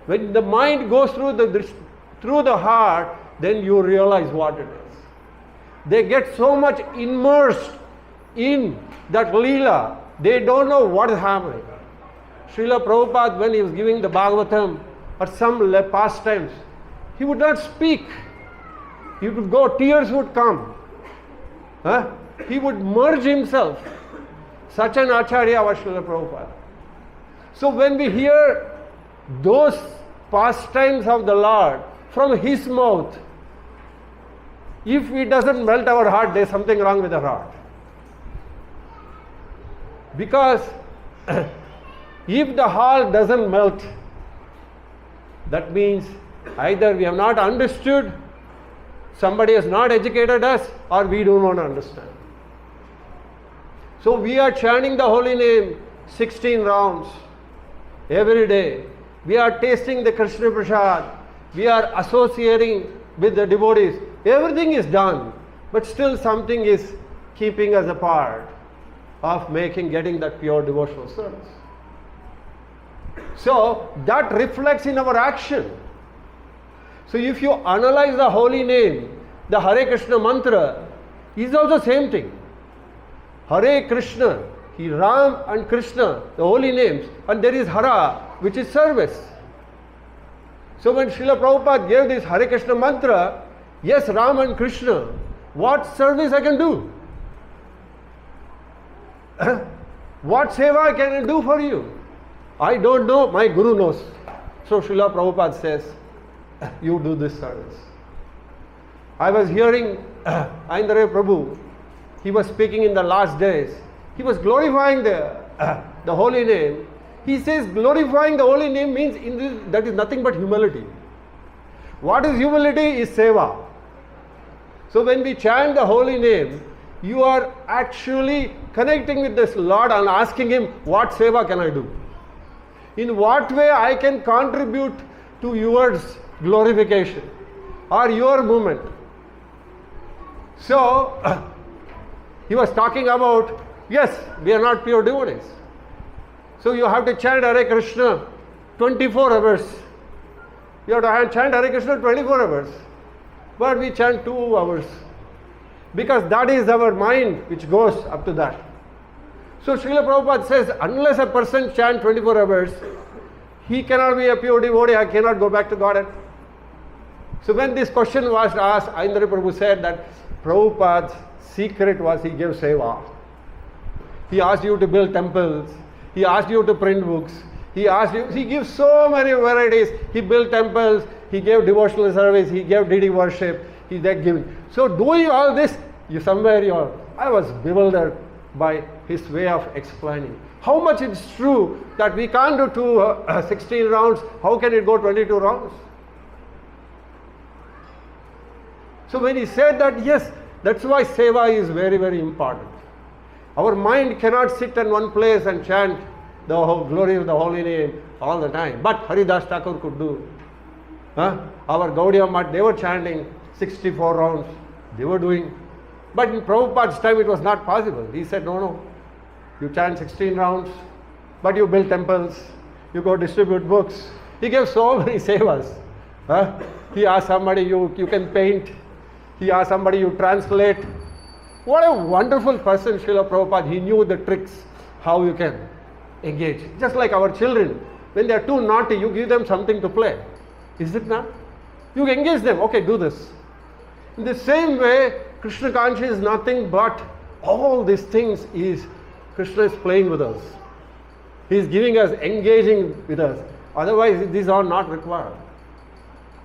When the mind goes through the heart, then you realize what it is. They get so much immersed in that Leela, they don't know what is happening. Srila Prabhupada, when he was giving the Bhagavatam or some pastimes, he would not speak. He would go, tears would come. He would merge himself. Such an Acharya was Srila Prabhupada. So when we hear those pastimes of the Lord from his mouth, if it doesn't melt our heart, there's something wrong with our heart. Because if the heart doesn't melt, that means either we have not understood, somebody has not educated us, or we don't want to understand. So we are chanting the holy name 16 rounds every day. We are tasting the Krishna Prasad. We are associating with the devotees. Everything is done, but still something is keeping us apart of getting that pure devotional service. So that reflects in our action. So if you analyze the holy name, the Hare Krishna mantra is also same thing. Hare Krishna, Ram and Krishna, the holy names, and there is Hara, which is service. So when Srila Prabhupada gave this Hare Krishna mantra, yes, Ram and Krishna, what service I can do? What seva can I do for you? I don't know, my Guru knows. So Srila Prabhupada says, you do this service. I was hearing Aindare Prabhu, he was speaking in the last days. He was glorifying the holy name. He says glorifying the holy name means that is nothing but humility. What is humility? Is seva. So when we chant the holy name, you are actually connecting with this Lord and asking him, what seva can I do? In what way I can contribute to yours glorification or your movement? So he was talking about, yes, we are not pure devotees. So you have to chant Hare Krishna 24 hours. You have to chant Hare Krishna 24 hours. But we chant 2 hours. Because that is our mind which goes up to that. So Srila Prabhupada says, unless a person chants 24 hours, he cannot be a pure devotee, I cannot go back to Godhead. So when this question was asked, Aindare Prabhu said that Prabhupada's secret was he gave seva. He asked you to build temples. He asked you to print books. He gives so many varieties. He built temples. He gave devotional service. He gave deity worship. He did giving. So doing all this, I was bewildered by his way of explaining. How much it's true that we can't do 16 rounds. How can it go 22 rounds? So when he said that, yes, that's why seva is very, very important. Our mind cannot sit in one place and chant the glory of the holy name all the time. But Haridas Thakur could do. Our Gaudiya Math, they were chanting 64 rounds. They were doing. But in Prabhupada's time it was not possible. He said, no. You chant 16 rounds, but you build temples, you go distribute books. He gave so many sevas. He asked somebody, you can paint. He asked somebody, you translate. What a wonderful person, Srila Prabhupada. He knew the tricks, how you can engage. Just like our children, when they are too naughty, you give them something to play. Is it not? You engage them, okay, do this. In the same way, Krishna consciousness is nothing but all these things is Krishna is playing with us. He is giving us, engaging with us. Otherwise, these are not required.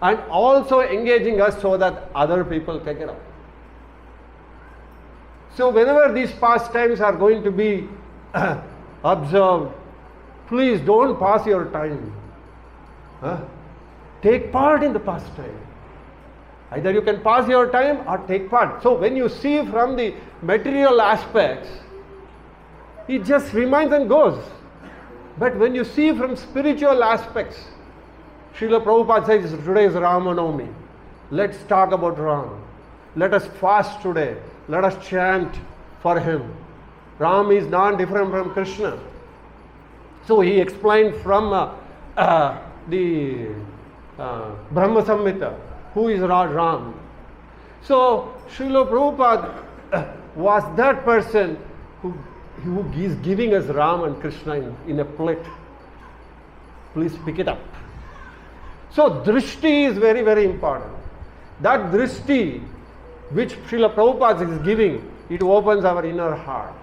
And also engaging us so that other people take it up. So whenever these pastimes are going to be observed, please don't pass your time. Take part in the pastime. Either you can pass your time or take part. So when you see from the material aspects, it just remains and goes. But when you see from spiritual aspects, Srila Prabhupada says today is Rama Navami. Let's talk about Rama. Let us fast today. Let us chant for him. Ram is not different from Krishna. So he explained from the Brahma Samhita, who is Ram. So Srila Prabhupada was that person who is giving us Ram and Krishna in a plate. Please pick it up. So drishti is very, very important. That drishti which Srila Prabhupada is giving, it opens our inner heart.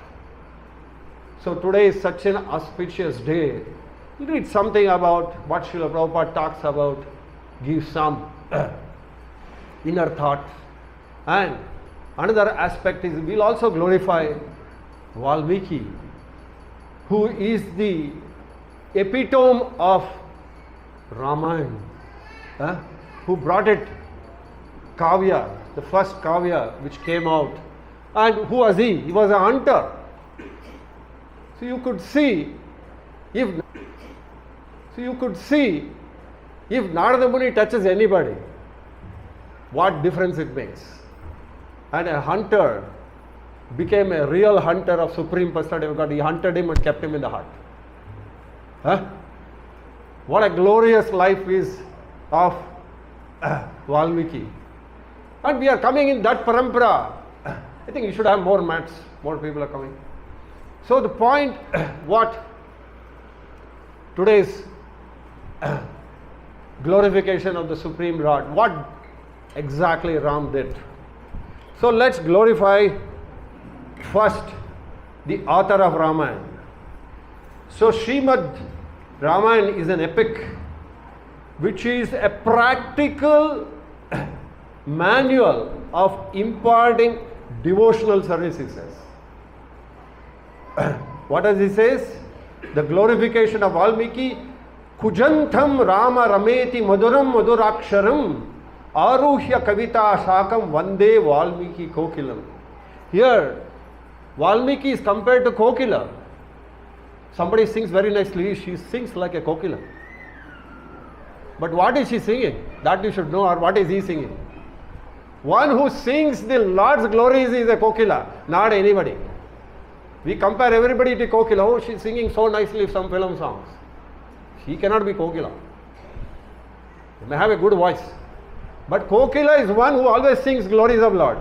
So today is such an auspicious day. We'll read something about what Srila Prabhupada talks about, give some inner thoughts. And another aspect is we'll also glorify Valmiki, who is the epitome of Ramayana, who brought it Kavya, the first Kavya which came out. And who was he? He was a hunter. So you could see if Narada Muni touches anybody, what difference it makes. And a hunter became a real hunter of Supreme Personality of God. He hunted him and kept him in the heart. What a glorious life is of Valmiki. And we are coming in that parampara. I think you should have more mats. More people are coming. So the point, what today's glorification of the Supreme Lord, what exactly Ram did. So let's glorify first the author of Ramayana. So Srimad Ramayana is an epic which is a practical manual of imparting devotional services. What does he says? The glorification of Valmiki, Kujantham Rama Rameti Maduram Maduraksharam Aruhya Kavita Shakam Vande Valmiki Kokilam. Here, Valmiki is compared to Kokila. Somebody sings very nicely, she sings like a Kokila. But what is she singing? That you should know, or what is he singing? One who sings the Lord's glories is a Kokila, not anybody. We compare everybody to Kokila. Oh, she's singing so nicely some film songs. She cannot be Kokila. She may have a good voice. But Kokila is one who always sings glories of Lord.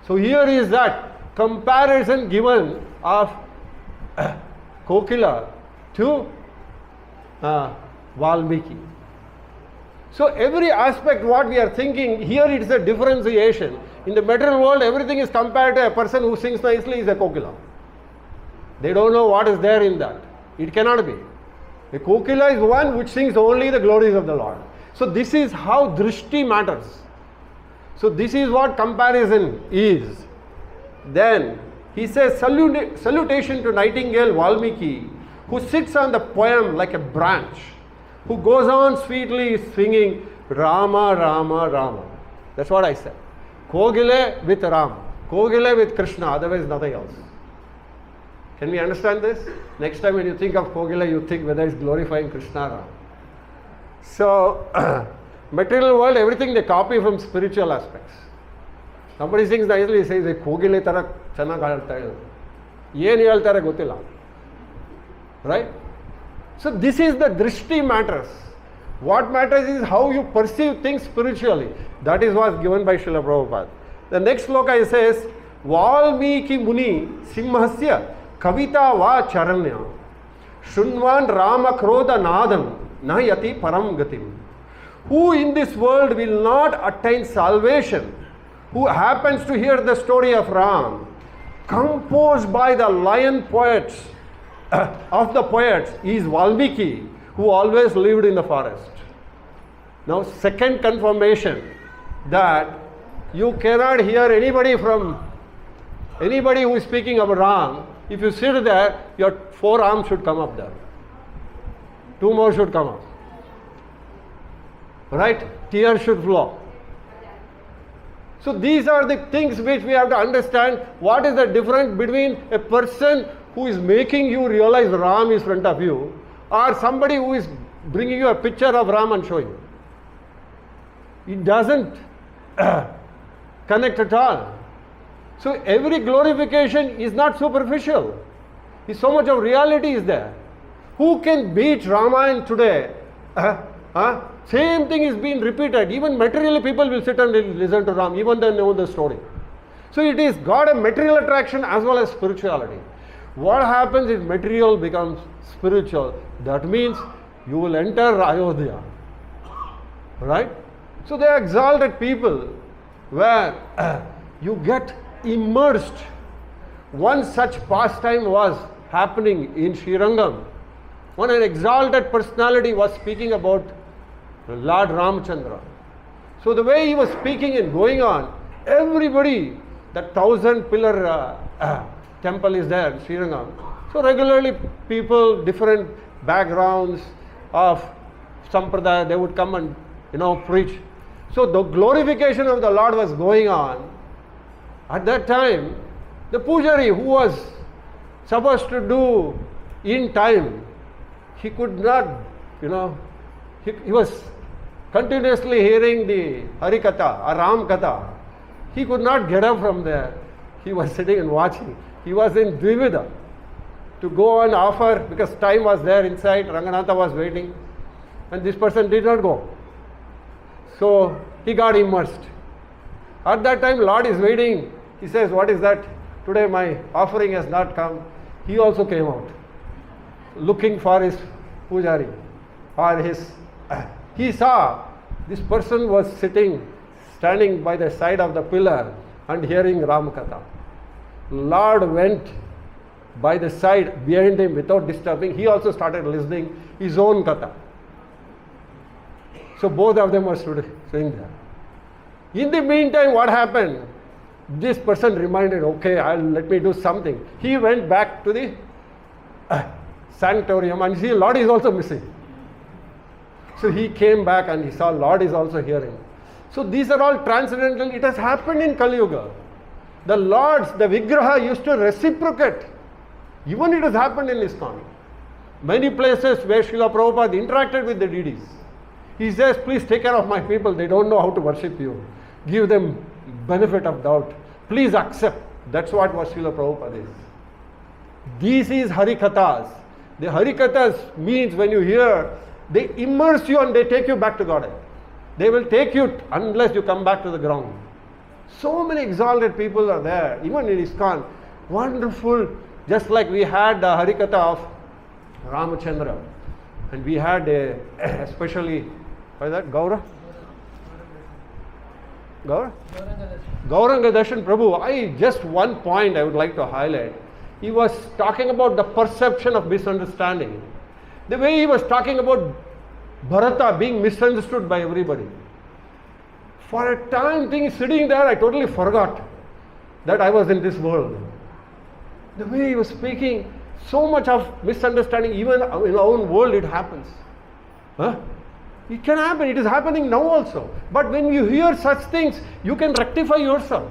So here is that comparison given of Kokila to Valmiki. So every aspect what we are thinking, here it is a differentiation. In the material world, everything is compared to a person who sings nicely is a Kokila. They don't know what is there in that. It cannot be. A Kokila is one which sings only the glories of the Lord. So this is how drishti matters. So this is what comparison is. Then he says salutation to Nightingale Valmiki, who sits on the poem like a branch, who goes on sweetly singing Rama, Rama, Rama. That's what I said. Kogile with Ram, Kogile with Krishna, otherwise nothing else. Can we understand this? Next time when you think of Kogile, you think whether it's glorifying Krishna or Ram. So, material world, everything they copy from spiritual aspects. Somebody sings nicely, says, Kogile tara channa galta. Yen heltare gotilla. Right? So this is the drishti matters. What matters is how you perceive things spiritually. That is what is given by Srila Prabhupada. The next sloka says, Valmiki Muni Simhasya Kavita Va Charanya Shunvan Rama Krodha Nadam Nayati Param Gatim. Who in this world will not attain salvation, who happens to hear the story of Ram, composed by the lion poets of the poets, is Valmiki, who always lived in the forest. Now, second confirmation that you cannot hear anybody who is speaking about Ram. If you sit there, your forearm should come up there. Two more should come up. Right? Tears should flow. So these are the things which we have to understand. What is the difference between a person who is making you realize Ram is in front of you, or somebody who is bringing you a picture of Ram and showing you? It doesn't connect at all. So every glorification is not superficial. So much of reality is there. Who can beat Ramayana today Same thing is being repeated. Even materially people will sit and listen to Ram, even they know the story. So it is got a material attraction as well as spirituality. What happens is material becomes spiritual. That means you will enter Ayodhya. Right? So they are exalted people where you get immersed. One such pastime was happening in Srirangam. When an exalted personality was speaking about Lord Ramchandra. So the way he was speaking and going on, everybody, that 1,000-pillar temple is there in Srirangam. So regularly people, different backgrounds of Sampradaya, they would come and preach. So the glorification of the Lord was going on. At that time, the pujari who was supposed to do in time, he could not, he was continuously hearing the Harikatha or Ram Katha. He could not get up from there. He was sitting and watching. He was in Dvivida to go and offer, because time was there inside, Ranganatha was waiting, and this person did not go. So he got immersed. At that time, Lord is waiting. He says, what is that? Today my offering has not come. He also came out, looking for his pujari or his. He saw this person was standing by the side of the pillar and hearing Ram Katha. Lord went by the side behind him without disturbing. He also started listening his own Katha. So both of them were sitting there. In the meantime, what happened? This person reminded, okay, let me do something. He went back to the sanctorium and see Lord is also missing. So he came back and he saw Lord is also hearing. So these are all transcendental. It has happened in Kali Yuga. The Lords, the Vigraha used to reciprocate. Even it has happened in ISKCON. Many places where Srila Prabhupada interacted with the deities. He says, please take care of my people. They don't know how to worship you. Give them benefit of doubt. Please accept. That's what Srila Prabhupada is. This is Harikathas. The Harikathas means when you hear, they immerse you and they take you back to Godhead. They will take you unless you come back to the ground. So many exalted people are there, even in ISKCON. Wonderful. Just like we had the Harikatha of Ramachandra. And we had especially, what is that, Gaura? Gauranga Darshan Prabhu. Just one point I would like to highlight. He was talking about the perception of misunderstanding. The way he was talking about Bharata being misunderstood by everybody. For a time, sitting there, I totally forgot that I was in this world. The way he was speaking, so much of misunderstanding, even in our own world it happens. It can happen, it is happening now also. But when you hear such things, you can rectify yourself.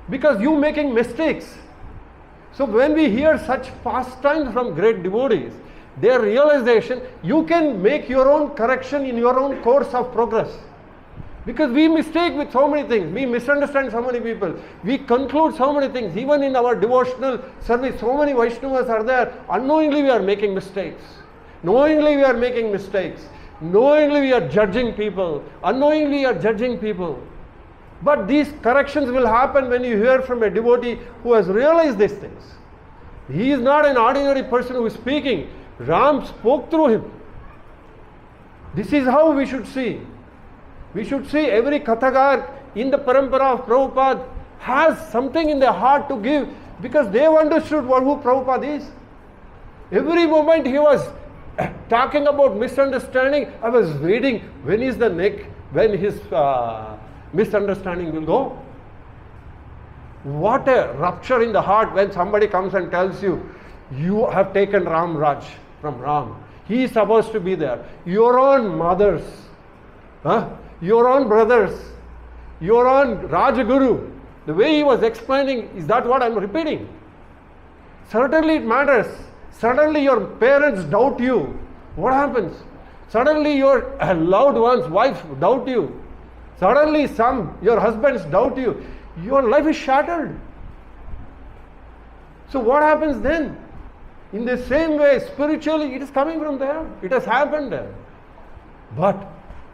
Because you making mistakes. So when we hear such pastimes from great devotees, their realization, you can make your own correction in your own course of progress. Because we mistake with so many things, we misunderstand so many people, we conclude so many things. Even in our devotional service, so many Vaishnavas are there. Unknowingly we are making mistakes. Knowingly we are making mistakes. Knowingly we are judging people. Unknowingly we are judging people. But these corrections will happen when you hear from a devotee who has realized these things. He is not an ordinary person who is speaking. Ram spoke through him. This is how we should see. We should see every Kathagar in the parampara of Prabhupada has something in their heart to give, because they have understood who Prabhupada is. Every moment he was talking about misunderstanding, I was waiting when is the neck, when his misunderstanding will go. What a rupture in the heart when somebody comes and tells you, you have taken Ram Raj from Ram. He is supposed to be there. Your own mothers, your own brothers, your own Rajaguru. The way he was explaining, is that what I am repeating? Certainly it matters. Suddenly your parents doubt you. What happens? Suddenly your loved one's wife doubt you. Suddenly your husbands doubt you. Your life is shattered. So what happens then? In the same way, spiritually, it is coming from there. It has happened there. But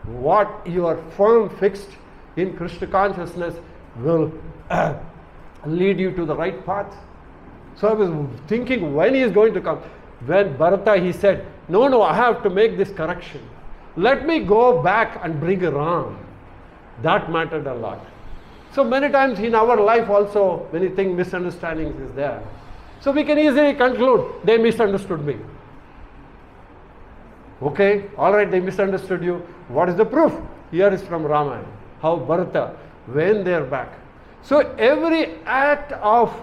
what you are firm fixed in Krishna consciousness will lead you to the right path. So I was thinking when he is going to come. When Bharata, he said, no, I have to make this correction. Let me go back and bring Ram. That mattered a lot. So many times in our life also, many things, misunderstandings is there. So we can easily conclude, they misunderstood me. Okay, alright, they misunderstood you. What is the proof? Here is from Ramayana. How Bharata, when they are back. So every act of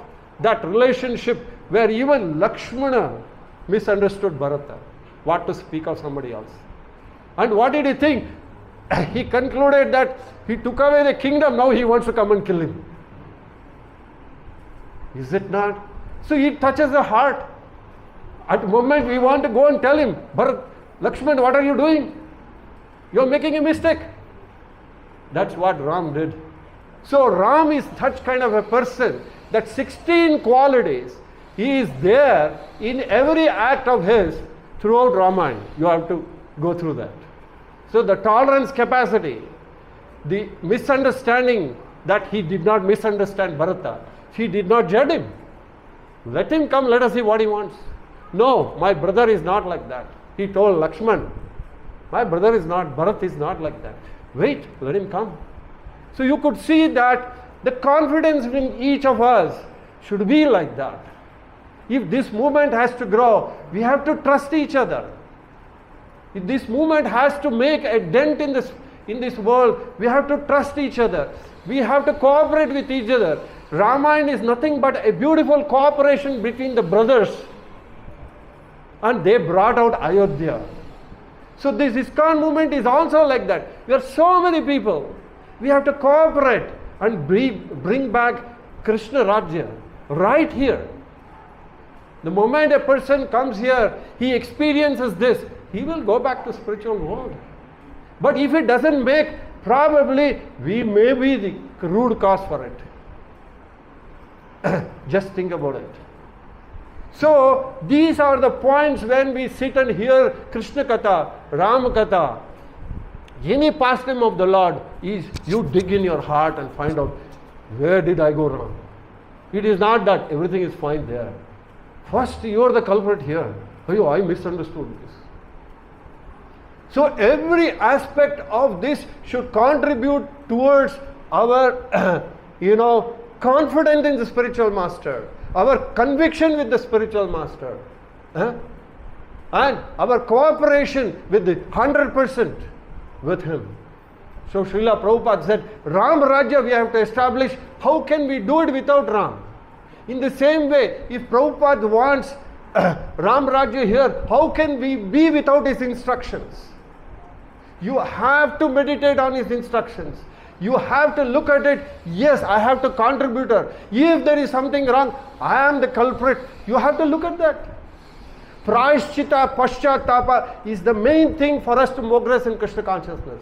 that relationship where even Lakshmana misunderstood Bharata, what to speak of somebody else. And what did he think? He concluded that he took away the kingdom, now he wants to come and kill him. Is it not? So it touches the heart. At the moment we want to go and tell him, Bharat, Lakshman, what are you doing? You are making a mistake. That's what Ram did. So Ram is such kind of a person that 16 qualities, he is there in every act of his throughout Ramayana. You have to go through that. So the tolerance capacity, the misunderstanding that he did not misunderstand Bharata, he did not judge him. Let him come, let us see what he wants. No, my brother is not like that. He told Lakshman, my brother is not, Bharat is not like that. Wait, let him come. So you could see that the confidence in each of us should be like that. If this movement has to grow, we have to trust each other. If this movement has to make a dent in this world, we have to trust each other. We have to cooperate with each other. Ramayana is nothing but a beautiful cooperation between the brothers. And they brought out Ayodhya. So this ISKCON movement is also like that. We are so many people. We have to cooperate and bring back Krishna Rajya right here. The moment a person comes here, he experiences this, he will go back to spiritual world. But if it doesn't make, probably we may be the root cause for it. Just think about it. So these are the points when we sit and hear Krishna Katha, Ram Katha, any pastime of the Lord, is you dig in your heart and find out, where did I go wrong? It is not that everything is fine there. First, you are the culprit here. Oh, I misunderstood this. So every aspect of this should contribute towards our, confidence in the spiritual master, our conviction with the spiritual master, and our cooperation with the 100% with him. So Srila Prabhupada said, Ram Rajya we have to establish. How can we do it without Ram? In the same way, if Prabhupada wants Ram Rajya here, how can we be without his instructions? You have to meditate on his instructions. You have to look at it. Yes, I have to contribute. If there is something wrong, I am the culprit. You have to look at that. Prayashchita, Paschatapa is the main thing for us to progress in Krishna consciousness.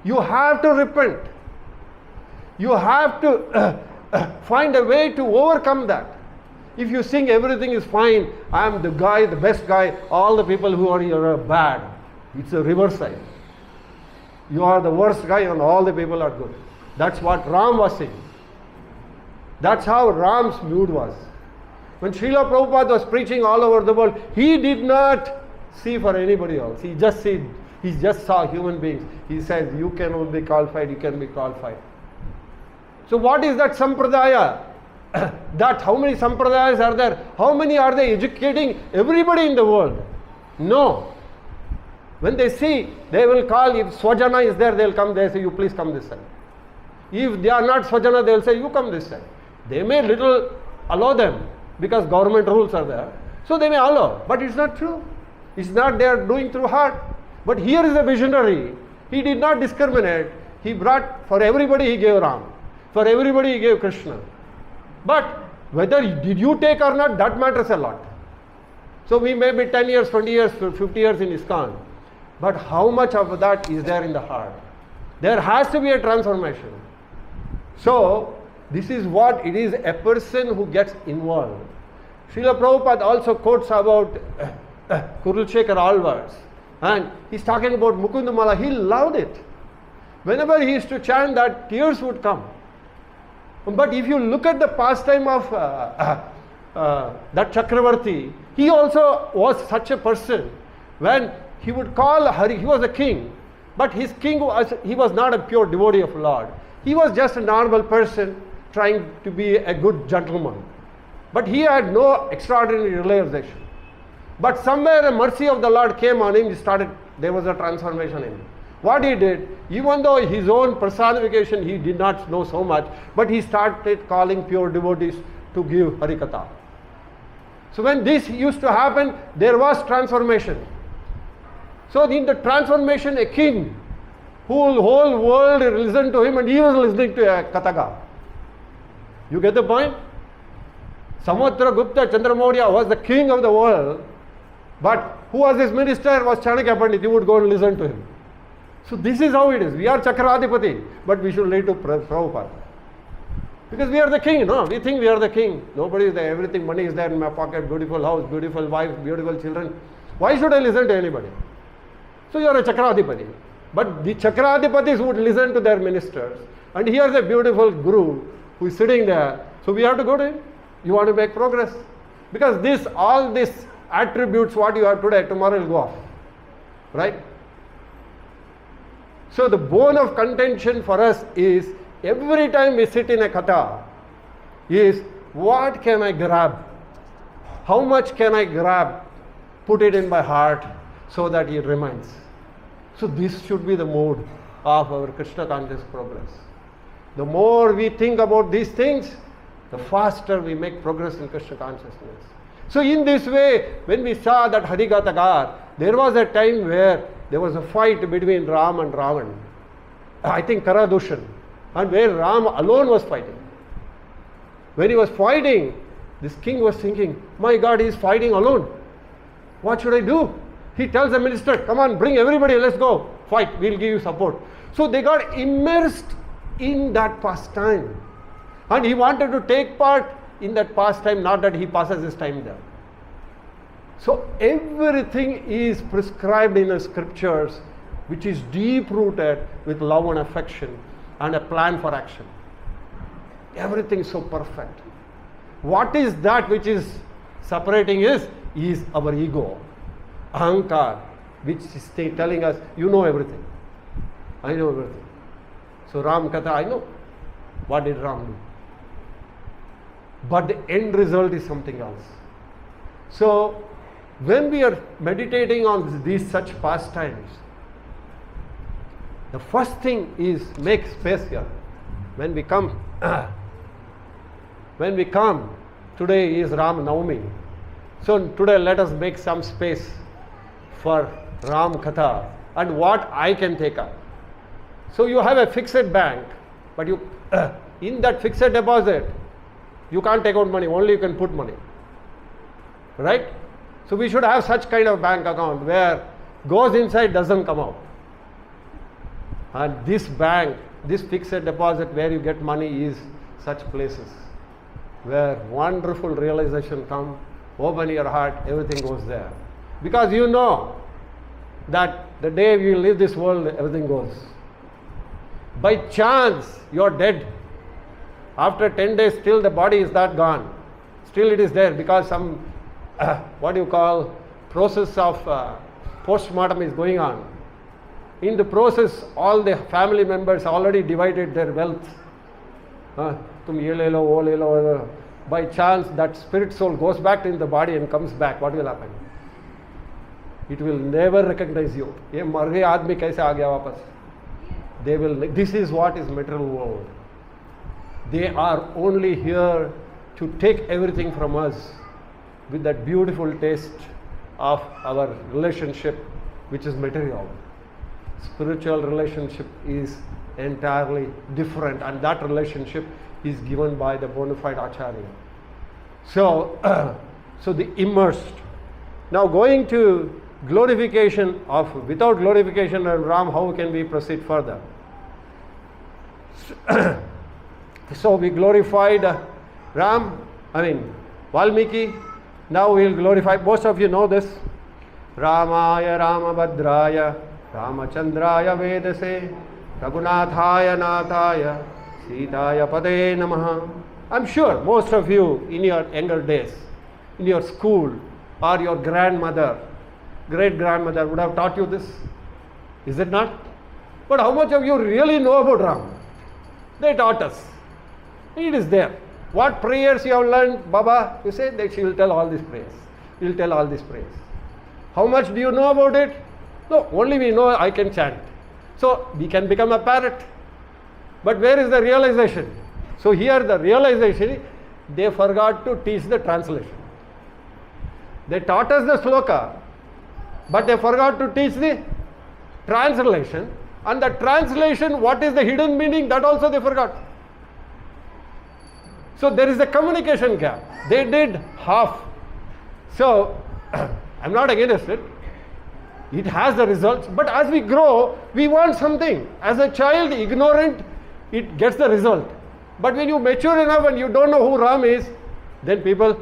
You have to repent. You have to find a way to overcome that. If you think everything is fine, I am the guy, the best guy, all the people who are here are bad. It's a reverse side. You are the worst guy and all the people are good. That's what Ram was saying. That's how Ram's mood was. When Srila Prabhupada was preaching all over the world, he did not see for anybody else. He just saw human beings. He said, you can only be qualified, you can be qualified. So what is that sampradaya? That how many sampradayas are there? How many are they educating everybody in the world? No. When they see, they will call. If Swajana is there, they will come. They say, you please come this side. If they are not Swajana, they will say, you come this side. They may little allow them because government rules are there. So they may allow. But it's not true. It's not they are doing through heart. But here is a visionary. He did not discriminate. He brought, for everybody he gave Ram. For everybody he gave Krishna. But whether did you take or not, that matters a lot. So we may be 10 years, 20 years, 50 years in ISKCON. But how much of that is there in the heart? There has to be a transformation. So this is what it is, a person who gets involved. Srila Prabhupada also quotes about Kurulshekar Alvars. And he's talking about Mukundamala. He loved it. Whenever he used to chant that, tears would come. But if you look at the pastime of that Chakravarti, he also was such a person. When he would call Hari, he was a king, but his king he was not a pure devotee of Lord. He was just a normal person trying to be a good gentleman. But he had no extraordinary realization. But somewhere the mercy of the Lord came on him, there was a transformation in him. What he did, even though his own personification he did not know so much, but he started calling pure devotees to give Harikatha. So when this used to happen, there was transformation. So in the transformation, a king, whole world listened to him and he was listening to a Kataga. You get the point? Samudragupta Chandramaurya was the king of the world, but who was his minister? Was Chanakya Pandit. You would go and listen to him. So this is how it is. We are Chakradhipati, but we should relate to Prabhupada. Because we are the king, no? We think we are the king. Nobody is there. Everything, money is there in my pocket, beautiful house, beautiful wife, beautiful children. Why should I listen to anybody? So you are a Chakradhipati. But the Chakradhipatis would listen to their ministers. And here's a beautiful guru who is sitting there. So we have to go to him. You want to make progress. Because all these attributes, what you have today, tomorrow will go off. Right? So the bone of contention for us is, every time we sit in a katha, is what can I grab? How much can I grab? Put it in my heart so that it remains. So this should be the mode of our Krishna conscious progress. The more we think about these things, the faster we make progress in Krishna consciousness. So in this way, when we saw that Harikathagar, there was a time where there was a fight between Ram and Ravan. I think Karadushan. And where Ram alone was fighting. When he was fighting, this king was thinking, my God, he is fighting alone. What should I do? He tells the minister, come on, bring everybody, let's go. Fight, we'll give you support. So they got immersed in that pastime. And he wanted to take part in that pastime, not that he passes his time there. So everything is prescribed in the scriptures, which is deep rooted with love and affection and a plan for action. Everything is so perfect. What is that which is separating is our ego, ahankar, which is telling us, you know everything. I know everything. So Ram Katha, I know. What did Ram do? But the end result is something else. So when we are meditating on these such pastimes, the first thing is make space here. When we come, today is Rama Navami. So today let us make some space for Ram Katha and what I can take up. So you have a fixed bank, but you in that fixed deposit, you can't take out money, only you can put money. Right? So we should have such kind of bank account where goes inside, doesn't come out. And this bank, this fixed deposit where you get money is such places where wonderful realization comes, open your heart, everything goes there. Because you know that the day we leave this world, everything goes. By chance, you are dead. After 10 days, still the body is not gone. Still it is there because some, process of post-mortem is going on. In the process, all the family members already divided their wealth. By chance, that spirit soul goes back in the body and comes back. What will happen? It will never recognize you. This is what is material world. They are only here to take everything from us with that beautiful taste of our relationship, which is material. Spiritual relationship is entirely different, and that relationship is given by the bona fide Acharya. So the immersed. Now going to glorification of, without glorification of Ram, how can we proceed further? So we glorified Valmiki. Now we will glorify, most of you know this. Ramaya Ramabhadraya Ramachandraya Vedase Raghunathaya Nathaya Sitaya Pade Namaha. I'm sure most of you in your younger days, in your school, or your grandmother, great grandmother would have taught you this. Is it not? But how much of you really know about Ram? They taught us. It is there. What prayers you have learned, Baba? You say that she will tell all these prayers. She will tell all these prayers. How much do you know about it? No, only we know I can chant. So we can become a parrot. But where is the realization? So here the realization, they forgot to teach the translation. They taught us the sloka, but they forgot to teach the translation. And the translation, what is the hidden meaning, that also they forgot. So there is a communication gap. They did half. So I'm not against it. It has the results. But as we grow, we want something. As a child, ignorant, it gets the result. But when you mature enough and you don't know who Ram is, then people,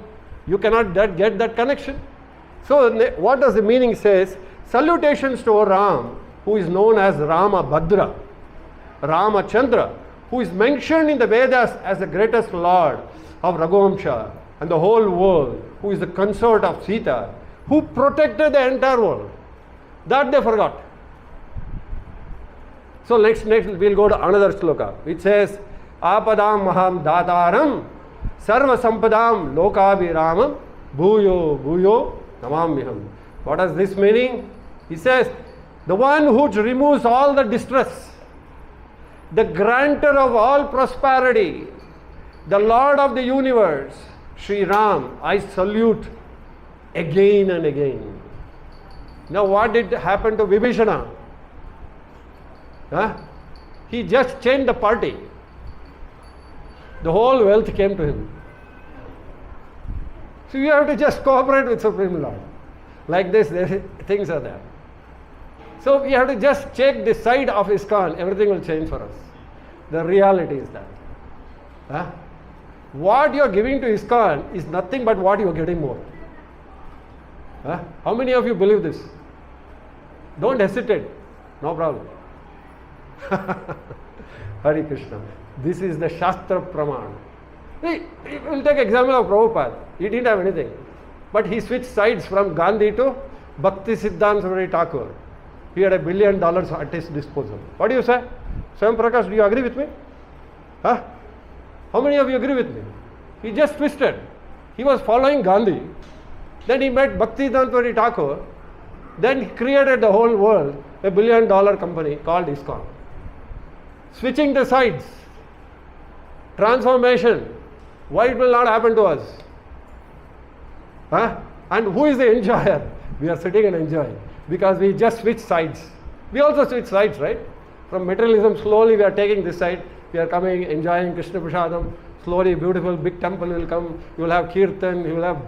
you cannot get that connection. So what does the meaning says? Salutations to Ram, who is known as Rama Bhadra, Rama Chandra, who is mentioned in the Vedas as the greatest lord of Raghuvamsha and the whole world, who is the consort of Sita, who protected the entire world. That they forgot. So next we'll go to another sloka. It says, Apadam Maham Dataram Sarva Sampadam Lokabhiramam Bhuyo Bhuyo Namamyaham. What does this meaning? He says, the one who removes all the distress, the granter of all prosperity, the Lord of the universe, Sri Ram, I salute again and again. Now what did happen to Vibhishana? He just changed the party. The whole wealth came to him. So you have to just cooperate with Supreme Lord. Like this, things are there. So we have to just check the side of ISKCON, everything will change for us. The reality is that. What you are giving to ISKCON is nothing but what you are getting more. How many of you believe this? Don't hesitate. No problem. Hare Krishna. This is the Shastra Praman. We'll take example of Prabhupada. He didn't have anything. But he switched sides from Gandhi to Bhakti Siddhanta Saraswati Thakur. He had $1 billion at his disposal. What do you say? Swam Prakash, do you agree with me? How many of you agree with me? He just twisted. He was following Gandhi. Then he met Bhakti Siddhanta Saraswati Thakur. Then he created the whole world, $1 billion company called ISKCON. Switching the sides. Transformation. Why it will not happen to us? And who is the enjoyer? We are sitting and enjoying. Because we just switch sides. We also switch sides, right? From materialism, slowly we are taking this side. We are coming, enjoying Krishna Prasadam. Slowly, beautiful big temple will come. You will have kirtan, you will have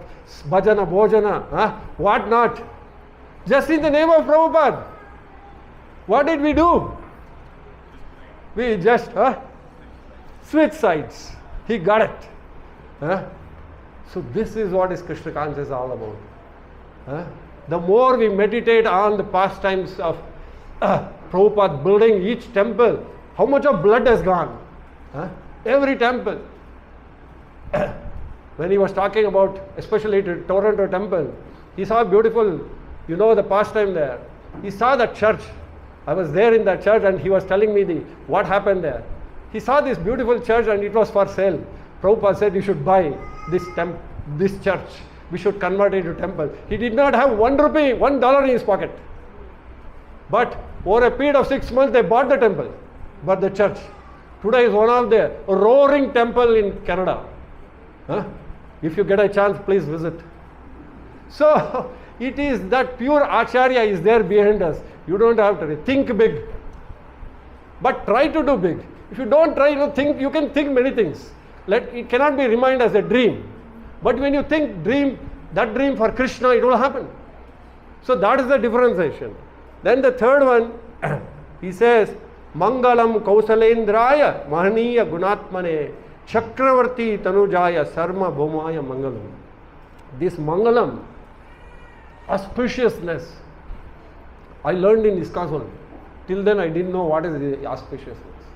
bhajana, bhojana, what not. Just in the name of Prabhupada. What did we do? We just switch sides. He got it. So this is what is Krishna consciousness is all about. The more we meditate on the pastimes of Prabhupada building each temple, how much of blood has gone? Every temple. When he was talking about, especially to Toronto temple, he saw beautiful, the pastime there. He saw that church. I was there in that church and he was telling me what happened there. He saw this beautiful church and it was for sale. Prabhupada said you should buy this church. We should convert it to temple. He did not have $1 in his pocket. But over a period of 6 months, they bought the temple, bought the church. Today is one of the roaring temple in Canada. If you get a chance, please visit. So it is that pure Acharya is there behind us. You don't have to think big, but try to do big. If you don't try, you can think many things. It cannot be remained as a dream. But when you think that dream for Krishna, it will happen. So that is the differentiation. Then the third one, he says, Mangalam Kausalendraya Mahaniya Gunatmane Chakravarti Tanujaya Sarma Bhomaya Mangalam. This Mangalam, auspiciousness. I learned in ISKCON. Till then I didn't know what is the auspiciousness.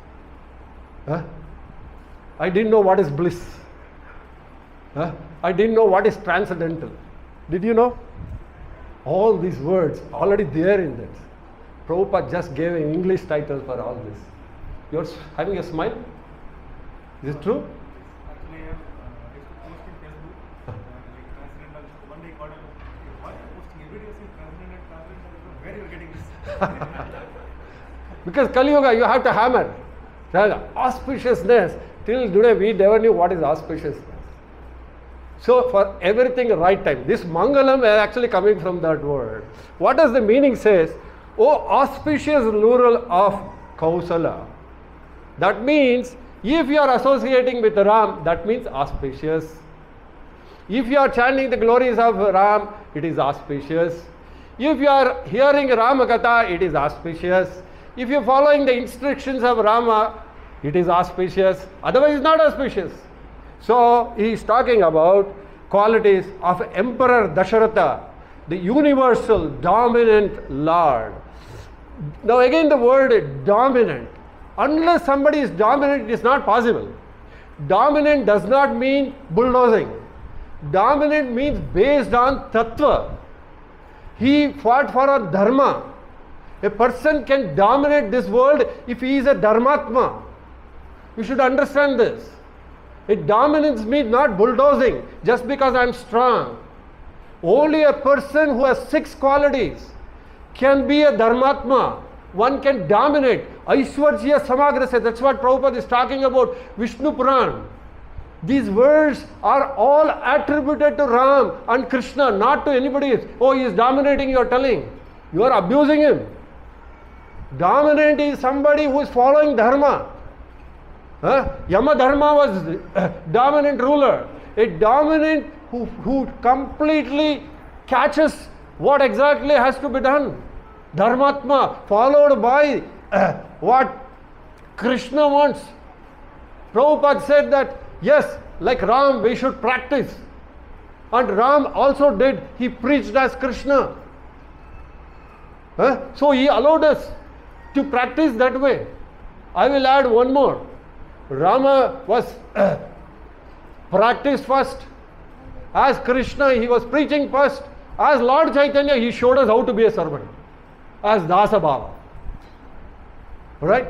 I didn't know what is bliss. I didn't know what is transcendental. Did you know? All these words already there in that. Prabhupada just gave an English title for all this. You're having a smile? Is it true? Actually, I used to post in Facebook, like transcendental. One day, got why are you posting every day saying transcendental? Where are you getting this? Because Kali Yuga, you have to hammer. Auspiciousness. Till today, we never knew what is auspiciousness. So, for everything, right time. This Mangalam is actually coming from that word. What does the meaning says? Oh, auspicious ruler of Kausala. That means, if you are associating with Ram, that means auspicious. If you are chanting the glories of Ram, it is auspicious. If you are hearing Ramakatha, it is auspicious. If you are following the instructions of Rama, it is auspicious. Otherwise, it's not auspicious. So, he is talking about qualities of Emperor Dasharatha, the universal dominant Lord. Now again the word dominant. Unless somebody is dominant, it is not possible. Dominant does not mean bulldozing. Dominant means based on tattva. He fought for a dharma. A person can dominate this world if he is a dharmatma. You should understand this. Dominance means not bulldozing just because I am strong. Only a person who has 6 qualities can be a dharmatma. One can dominate. Aishwarya Samagrasya. That's what Prabhupada is talking about. Vishnu Puran. These words are all attributed to Ram and Krishna, not to anybody else. Oh, he is dominating, you are telling. You are abusing him. Dominant is somebody who is following dharma. Yama Dharma was dominant ruler. A dominant who completely catches what exactly has to be done. Dharmatma, followed by what Krishna wants. Prabhupada said that, yes, like Ram, we should practice. And Ram also did. He preached as Krishna. So he allowed us to practice that way. I will add one more. Rama was practiced first. As Krishna, he was preaching first. As Lord Chaitanya, he showed us how to be a servant. As Dasa Baba. Right?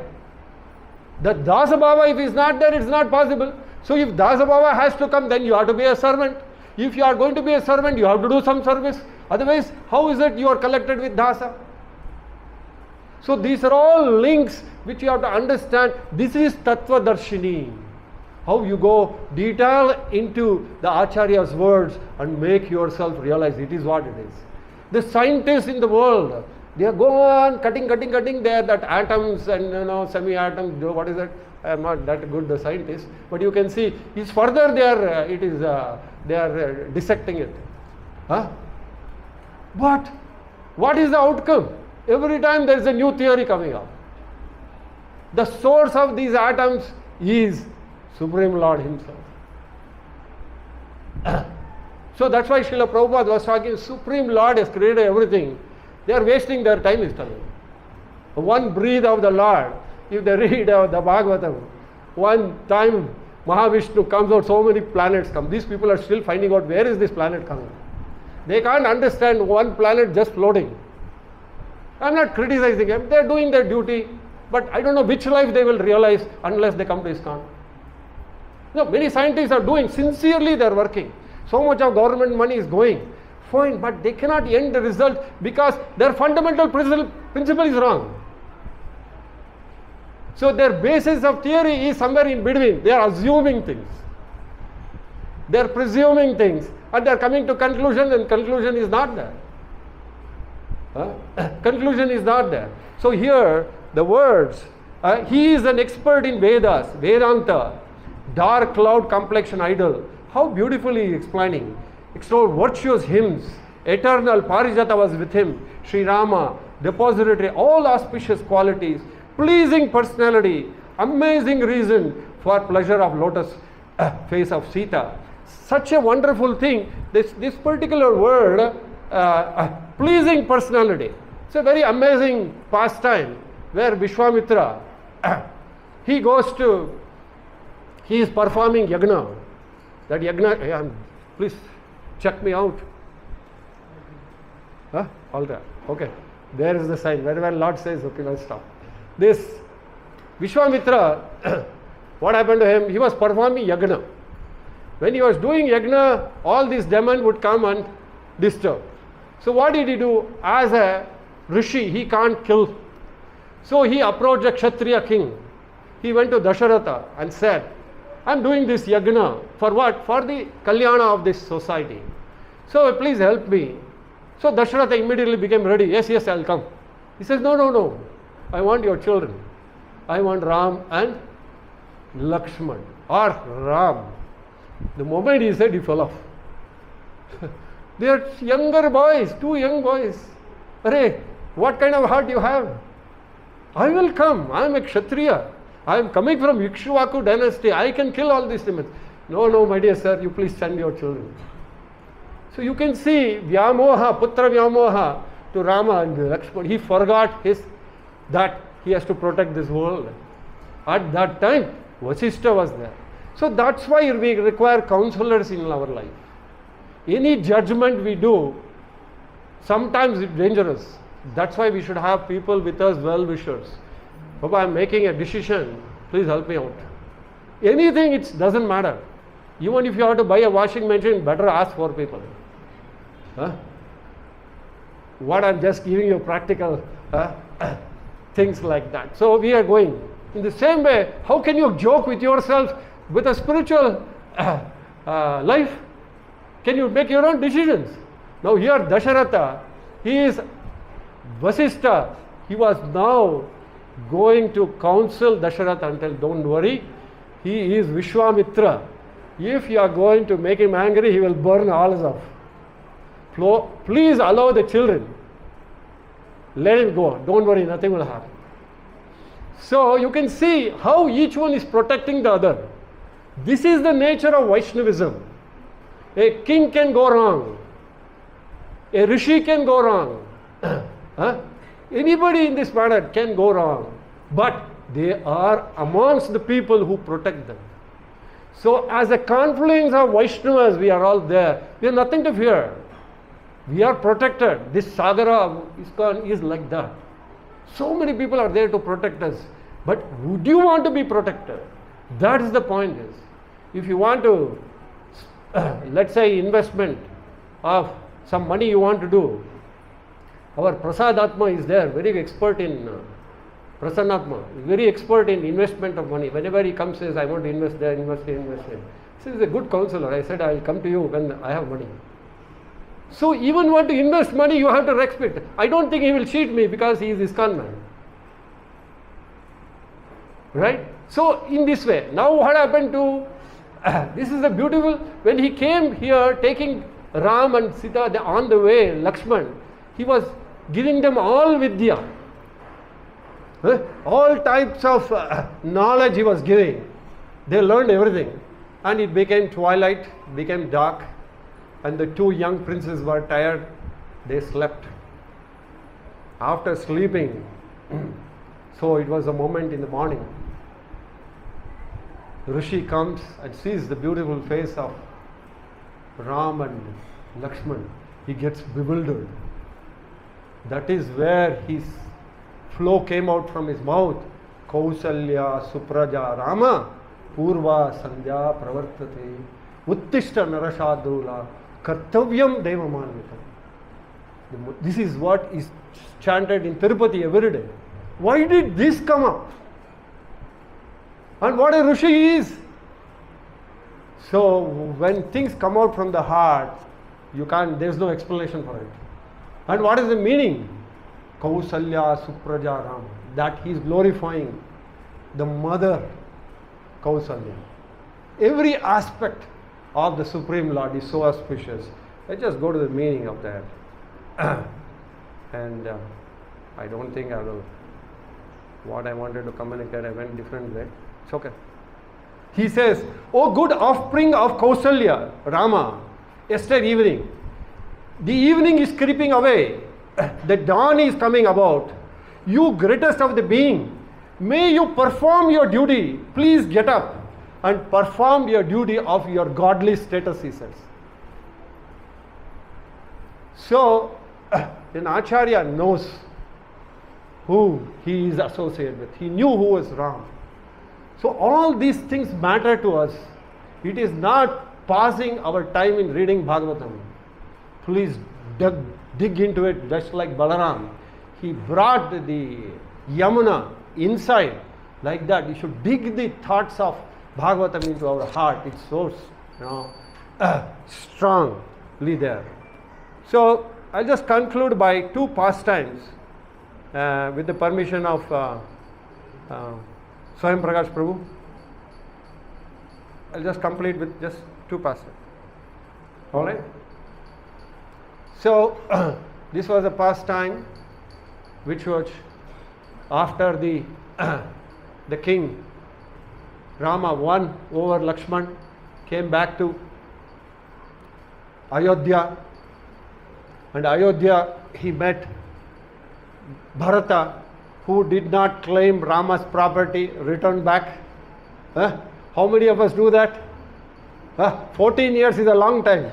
That Dasa Baba, if he is not there, it's not possible. So if Dasa Baba has to come, then you have to be a servant. If you are going to be a servant, you have to do some service. Otherwise, how is it you are collected with Dasa? So these are all links which you have to understand. This is Tattva Darshini. How you go detail into the Acharya's words and make yourself realize it is what it is. The scientists in the world, they are going cutting. They are that atoms and semi-atoms. What is that? I am not that good the scientist, but you can see is further they are dissecting it. But what is the outcome? Every time there is a new theory coming up. The source of these atoms is Supreme Lord Himself. So that's why Srila Prabhupada was talking, Supreme Lord has created everything. They are wasting their time, is telling. One breath of the Lord, if they read the Bhagavatam, one time Mahavishnu comes out, so many planets come. These people are still finding out where is this planet coming. They can't understand one planet just floating. I am not criticizing them. They are doing their duty. But I don't know which life they will realize unless they come to ISKCON. No, many scientists are doing, sincerely they are working. So much of government money is going. Fine, but they cannot end the result because their fundamental principle is wrong. So their basis of theory is somewhere in between. They are assuming things. They are presuming things. And they are coming to conclusion, and conclusion is not there. Conclusion is not there. So here, the words, he is an expert in Vedas, Vedanta, dark cloud complexion idol. How beautifully explaining. Extol virtuous hymns, eternal Parijata was with him, Sri Rama, depository, all auspicious qualities, pleasing personality, amazing reason for pleasure of lotus face of Sita. Such a wonderful thing. This particular word, pleasing personality. It's a very amazing pastime where Vishwamitra, he is performing yagna. That yagna, please check me out. All right. Okay. There is the sign. Wherever Lord says, okay, let's stop. This Vishwamitra, what happened to him? He was performing yagna. When he was doing yagna, all these demons would come and disturb. So what did he do? As a rishi, he can't kill. So he approached a Kshatriya king. He went to Dasharatha and said, I'm doing this yagna. For what? For the kalyana of this society. So please help me. So Dasharatha immediately became ready. Yes, I'll come. He says, no. I want your children. I want Ram and Lakshman or Ram. The moment he said, he fell off. They are younger boys, 2 young boys. Arey, what kind of heart you have? I will come. I am a Kshatriya. I am coming from Ikshvaku dynasty. I can kill all these demons. No, my dear sir, you please send your children. So you can see Vyamoha, Putra Vyamoha to Rama and Lakshman. He forgot that he has to protect this world. At that time, Vasishtha was there. So that's why we require counselors in our life. Any judgment we do, sometimes it's dangerous. That's why we should have people with us, well-wishers. Papa, I'm making a decision. Please help me out. Anything, it doesn't matter. Even if you have to buy a washing machine, better ask for people. What I'm just giving you practical things like that. So we are going. In the same way, how can you joke with yourself with a spiritual life? Can you make your own decisions? Now here Dasharatha, he is Vasishtha. He was now going to counsel Dasharatha and tell, don't worry, he is Vishwamitra. If you are going to make him angry, he will burn all us off. Please allow the children. Let him go. Don't worry, nothing will happen. So you can see how each one is protecting the other. This is the nature of Vaishnavism. A king can go wrong. A rishi can go wrong. Anybody in this matter can go wrong. But they are amongst the people who protect them. So as a confluence of Vaishnavas, we are all there. We have nothing to fear. We are protected. This Sagara of ISKCON is like that. So many people are there to protect us. But would you want to be protected? That is the point is. If you want to, let's say investment of some money you want to do, our Prasadatma is there, very expert in Prasanatma, very expert in investment of money. Whenever he comes, says, I want to invest there, invest here. This is a good counselor. I said, I will come to you when I have money. So even want to invest money, you have to respect. I don't think he will cheat me because he is ISKCON man. Right? So in this way, now what happened to, this is a beautiful, when he came here taking Ram and Sita on the way, Lakshman, he was giving them all Vidya. All types of knowledge he was giving. They learned everything. And it became twilight, became dark. And the 2 young princes were tired. They slept. After sleeping, so it was a moment in the morning. Rishi comes and sees the beautiful face of Ram and Lakshman. He gets bewildered. That is where his flow came out from his mouth. Kausalya Supraja Rama Purva Sandhya Pravartate Uttishta Narashadrula Kartavyam Devamanvitam. This is what is chanted in Tirupati every day. Why did this come up? And what a Rishi is. So when things come out from the heart, there's no explanation for it. And what is the meaning? Kausalya Supraja Rama. That he is glorifying the mother Kausalya. Every aspect of the Supreme Lord is so auspicious. Let's just go to the meaning of that. And I don't think I will. What I wanted to communicate, I went different way. It's okay. He says, O good offspring of Kausalya, Rama, yesterday evening, The evening is creeping away. The dawn is coming about. You greatest of the being, may you perform your duty. Please get up and perform your duty of your godly status, he says. So, an Acharya knows who he is associated with. He knew who was Ram. So all these things matter to us. It is not passing our time in reading Bhagavatam. Please dig into it just like Balaram. He brought the Yamuna inside like that. You should dig the thoughts of Bhagavatam into our heart. It's so strongly there. So I'll just conclude by two pastimes with the permission of Swayam Prakash Prabhu. I'll just complete with just two pastimes. Alright? So this was a pastime which was after the king Rama won over Lakshman, came back to Ayodhya, and Ayodhya he met Bharata, who did not claim Rama's property, returned back. How many of us do that? 14 years is a long time.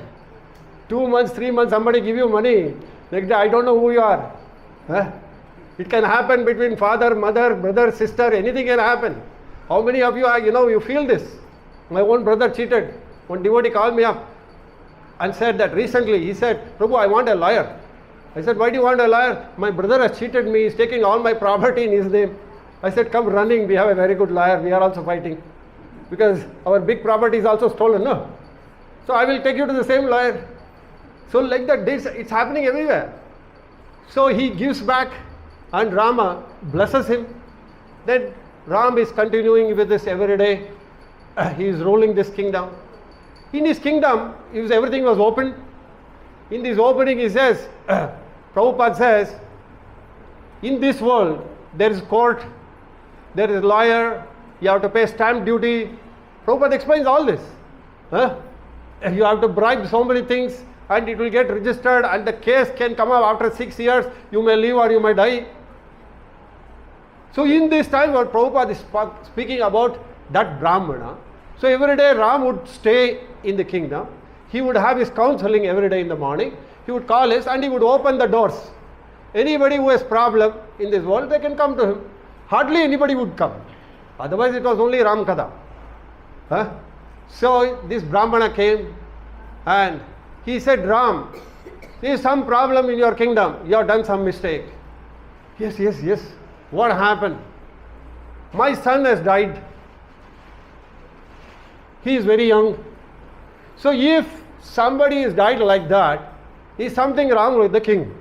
2 months, 3 months, somebody give you money. Like that, I don't know who you are. It can happen between father, mother, brother, sister, anything can happen. How many of you are, you feel this? My own brother cheated. One devotee called me up and said that recently. He said, Prabhu, I want a lawyer. I said, why do you want a lawyer? My brother has cheated me. He's taking all my property in his name. I said, come running. We have a very good lawyer. We are also fighting. Because our big property is also stolen, no? So I will take you to the same lawyer. So like that, it's happening everywhere. So he gives back and Rama blesses him. Then Ram is continuing with this every day. He is ruling this kingdom. In his kingdom, everything was open. In this opening, he says, Prabhupada says, in this world, there is court, there is lawyer, you have to pay stamp duty. Prabhupada explains all this. You have to bribe so many things and it will get registered and the case can come up after 6 years. You may live or you may die. So in this time, what Prabhupada is speaking about that Brahmana. So every day Ram would stay in the kingdom. He would have his counseling every day in the morning. He would call us and he would open the doors. Anybody who has problem in this world, they can come to him. Hardly anybody would come. Otherwise it was only Ram Kada. So this Brahmana came and he said, Ram, there is some problem in your kingdom. You have done some mistake. Yes. What happened? My son has died. He is very young. So if somebody is died like that, is something wrong with the king.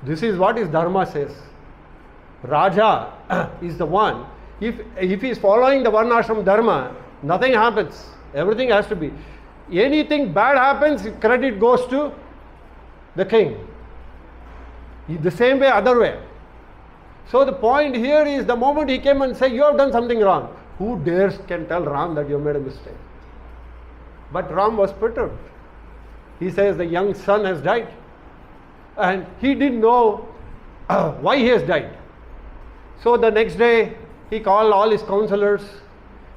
This is what his dharma says. Raja is the one. If he is following the Varnashram dharma, nothing happens. Everything has to be. Anything bad happens, credit goes to the king. The same way, other way. So the point here is the moment he came and said, you have done something wrong. Who dares can tell Ram that you made a mistake? But Ram was perturbed. He says the young son has died. And he didn't know why he has died. So the next day, he called all his counselors.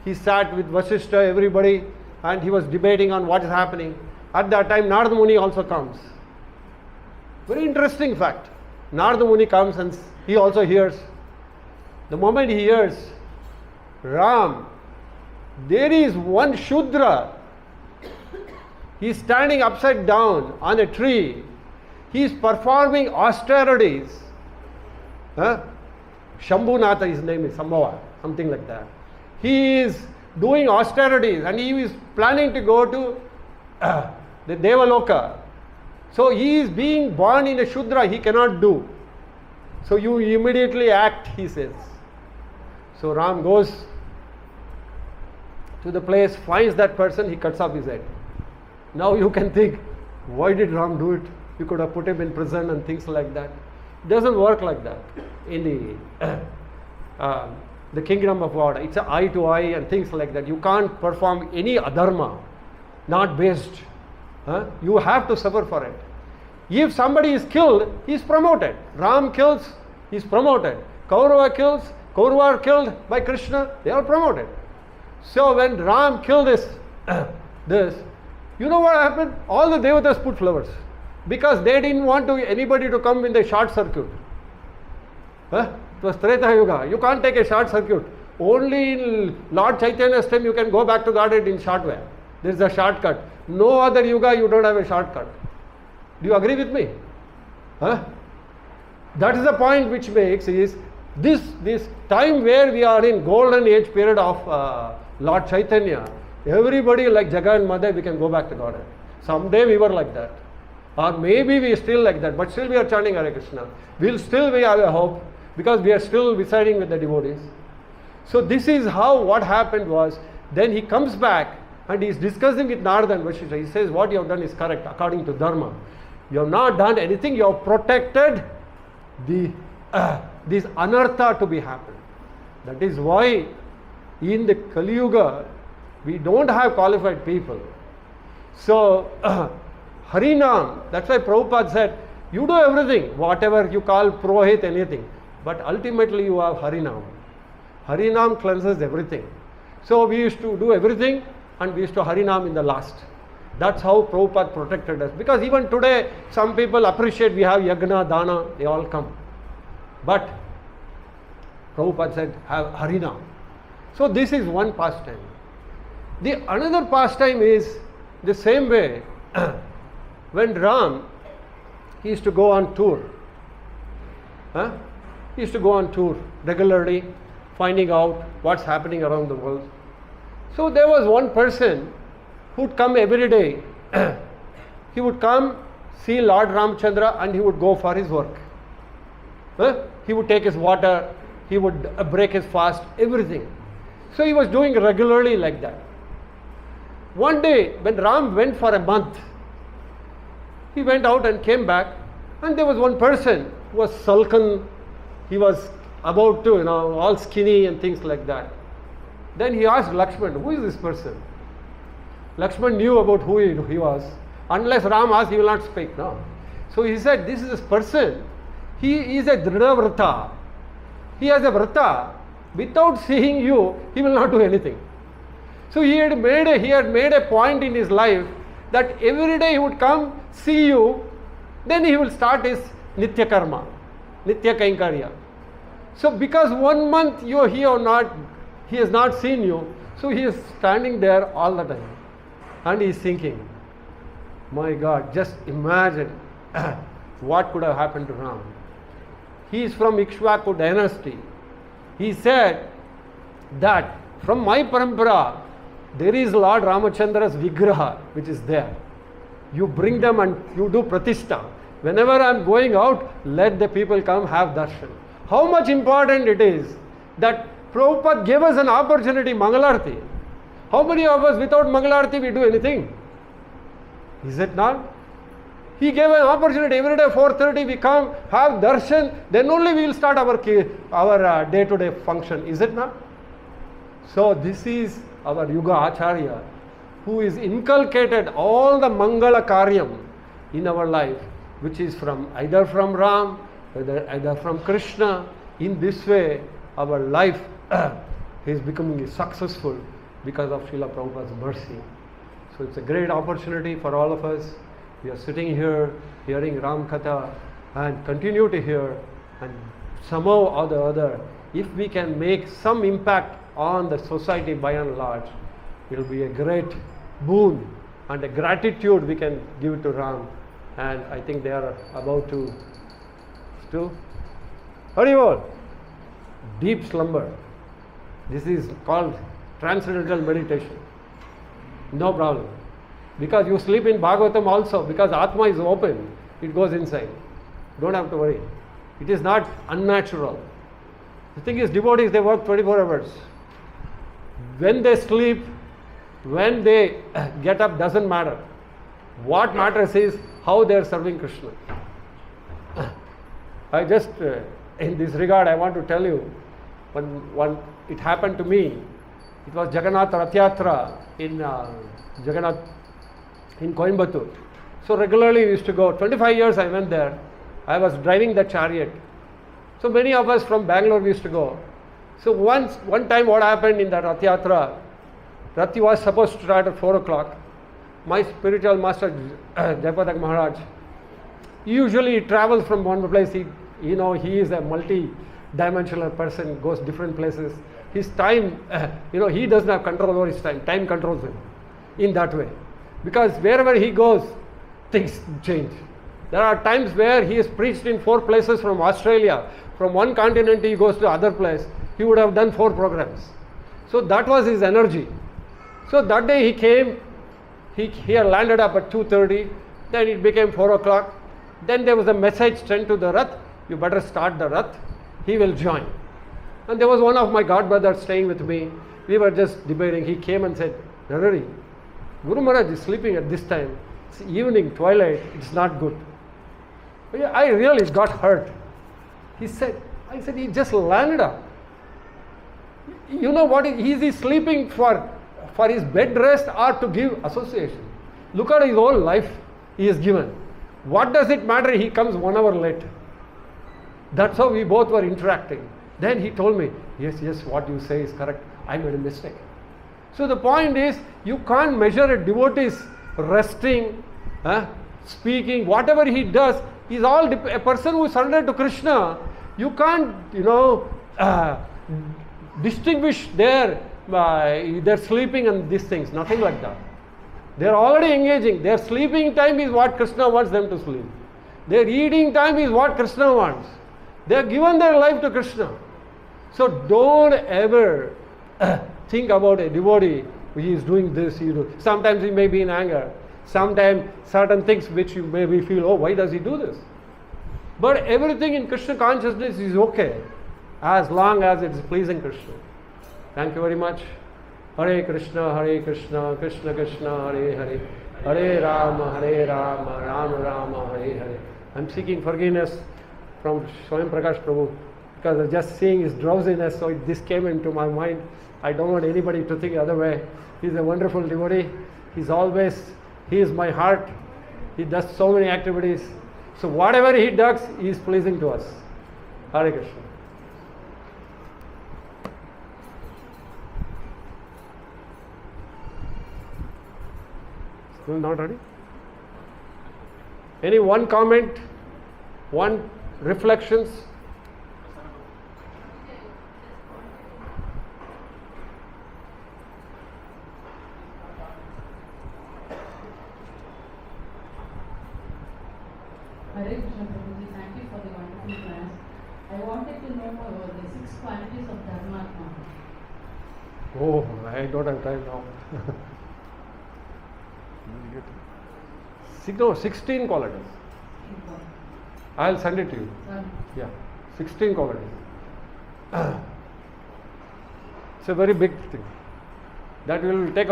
He sat with Vasishtha, everybody, and he was debating on what is happening. At that time, Narada Muni also comes. Very interesting fact. Narada Muni comes and he also hears. The moment he hears, Ram, there is one Shudra. He is standing upside down on a tree. He is performing austerities. Shambhunatha, his name is Sambhava, something like that. He is doing austerities and he is planning to go to the Devaloka. So he is being born in a Shudra, he cannot do. So you immediately act, he says. So Ram goes to the place, finds that person, he cuts off his head. Now you can think, why did Ram do it? You could have put him in prison and things like that. It doesn't work like that in the kingdom of God. It's an eye to eye and things like that. You can't perform any adharma not based You have to suffer for it. If somebody is killed, he is promoted. Ram kills, he is promoted. Kaurava kills, Kaurava are killed by Krishna, they are promoted. So when Ram killed this, you know what happened? All the devatas put flowers because they didn't want anybody to come in the short circuit. It was Treta Yuga. You can't take a short circuit. Only in Lord Chaitanya's time you can go back to Godhead in short way. There is a shortcut. No other yuga you don't have a shortcut. Do you agree with me? That is the point which makes is this time where we are in golden age period of Lord Chaitanya. Everybody like Jaga and Madhya, we can go back to Godhead. Someday we were like that. Or maybe we are still like that, but still we are chanting Hare Krishna. We'll still we have a hope because we are still residing with the devotees. So this is how what happened was, then he comes back and he is discussing with Narada and Vasishtha. He says, what you have done is correct according to Dharma. You have not done anything, you have protected this anartha to be happen. That is why in the Kali Yuga, we don't have qualified people. So, Harinam, that's why Prabhupada said, you do everything, whatever you call Purohit, anything. But ultimately you have Harinam. Harinam cleanses everything. So we used to do everything and we used to Harinam in the last. That's how Prabhupada protected us. Because even today, some people appreciate we have Yagna, Dana, they all come. But Prabhupada said, have Harinam. So this is one pastime. The another pastime is the same way. When Ram, he used to go on tour. He used to go on tour regularly, finding out what's happening around the world. So there was one person who would come every day. He would come, see Lord Ramchandra and he would go for his work. He would take his water, he would break his fast, everything. So he was doing regularly like that. One day when Ram went for a month, he went out and came back and there was one person who was sullen, he was about to, all skinny and things like that. Then he asked Lakshman, who is this person? Lakshman knew about who he was. Unless Ram asked, he will not speak. No. So he said, this is this person. He is a Drida Vrata. He has a Vrata. Without seeing you, he will not do anything. So he had made a point in his life that every day he would come, see you, then he will start his Nitya Karma, Nitya Kainkarya. So because 1 month he has not seen you, so he is standing there all the time. And he is thinking, my God, just imagine what could have happened to Ram. He is from Ikshvaku dynasty. He said that from my parampara, there is Lord Ramachandra's Vigraha which is there. You bring them and you do Pratishtha. Whenever I am going out, let the people come have darshan. How much important it is that Prabhupada gave us an opportunity, Mangalarti. How many of us without Mangalarti we do anything? Is it not? He gave an opportunity every day 4:30 we come, have darshan, then only we will start our day-to-day function. Is it not? So this is our Yuga Acharya who is inculcated all the Mangala Karyam in our life, which is either from Ram, either from Krishna. In this way, our life is becoming successful because of Srila Prabhupada's mercy. So it's a great opportunity for all of us. We are sitting here, hearing Ram Katha and continue to hear, and somehow or the other, if we can make some impact on the society by and large, it will be a great boon and a gratitude we can give to Ram. And I think they are about to Haribol, deep slumber. This is called transcendental meditation. No problem. Because you sleep in Bhagavatam also, because Atma is open, it goes inside. Don't have to worry. It is not unnatural. The thing is, devotees, they work 24 hours. When they sleep, when they get up, doesn't matter. What matters is how they are serving Krishna. I just, in this regard, I want to tell you, when it happened to me, it was Jagannath Rath Yatra in Jagannath in Coimbatore. So regularly we used to go. 25 years I went there. I was driving the chariot. So many of us from Bangalore we used to go. So one time what happened in that Rath Yatra, Rath was supposed to start at 4 o'clock. My spiritual master, Jayapatak Maharaj, usually he travels from one place. He is a multi-dimensional person, goes different places. His time, he doesn't have control over his time. Time controls him in that way. Because wherever he goes, things change. There are times where he has preached in 4 places from Australia. From one continent he goes to other place. He would have done 4 programs. So that was his energy. So that day he came. He had landed up at 2:30. Then it became 4 o'clock. Then there was a message sent to the Rath. You better start the Rath. He will join. And there was one of my godbrothers staying with me. We were just debating. He came and said, Narari, Guru Maharaj is sleeping at this time. It's evening, twilight. It's not good. I really got hurt. I said, he just landed up. You know what? Is he sleeping for his bed rest or to give association? Look at his whole life he is given. What does it matter? He comes 1 hour late. That's how we both were interacting. Then he told me, yes, what you say is correct. I made a mistake. So the point is, you can't measure a devotee's resting, speaking, whatever he does, is all a person who is surrendered to Krishna. You can't, distinguish their sleeping and these things, nothing like that. They are already engaging. Their sleeping time is what Krishna wants them to sleep. Their eating time is what Krishna wants. They have given their life to Krishna. So don't ever think about a devotee, he is doing this, sometimes he may be in anger. Sometimes certain things which you maybe feel, oh, why does he do this? But everything in Krishna consciousness is okay, as long as it is pleasing Krishna. Thank you very much. Hare Krishna, Krishna Krishna, Hare Hare, Hare Rama, Rama Rama, Hare Hare. I am seeking forgiveness from Swayam Prakash Prabhu, because I was just seeing his drowsiness, so this came into my mind. I don't want anybody to think the other way. He's a wonderful devotee. He is my heart. He does so many activities. So whatever he does, he is pleasing to us. Hare Krishna. Still not ready? Any one comment? One reflections? Hare Krishna Prabhuji, thank you for the wonderful class. I wanted to know the 6 qualities of Dharmatma. Oh, I don't have time now. 16 qualities. I'll send it to you. Yeah, 16 qualities. It's a very big thing. That will take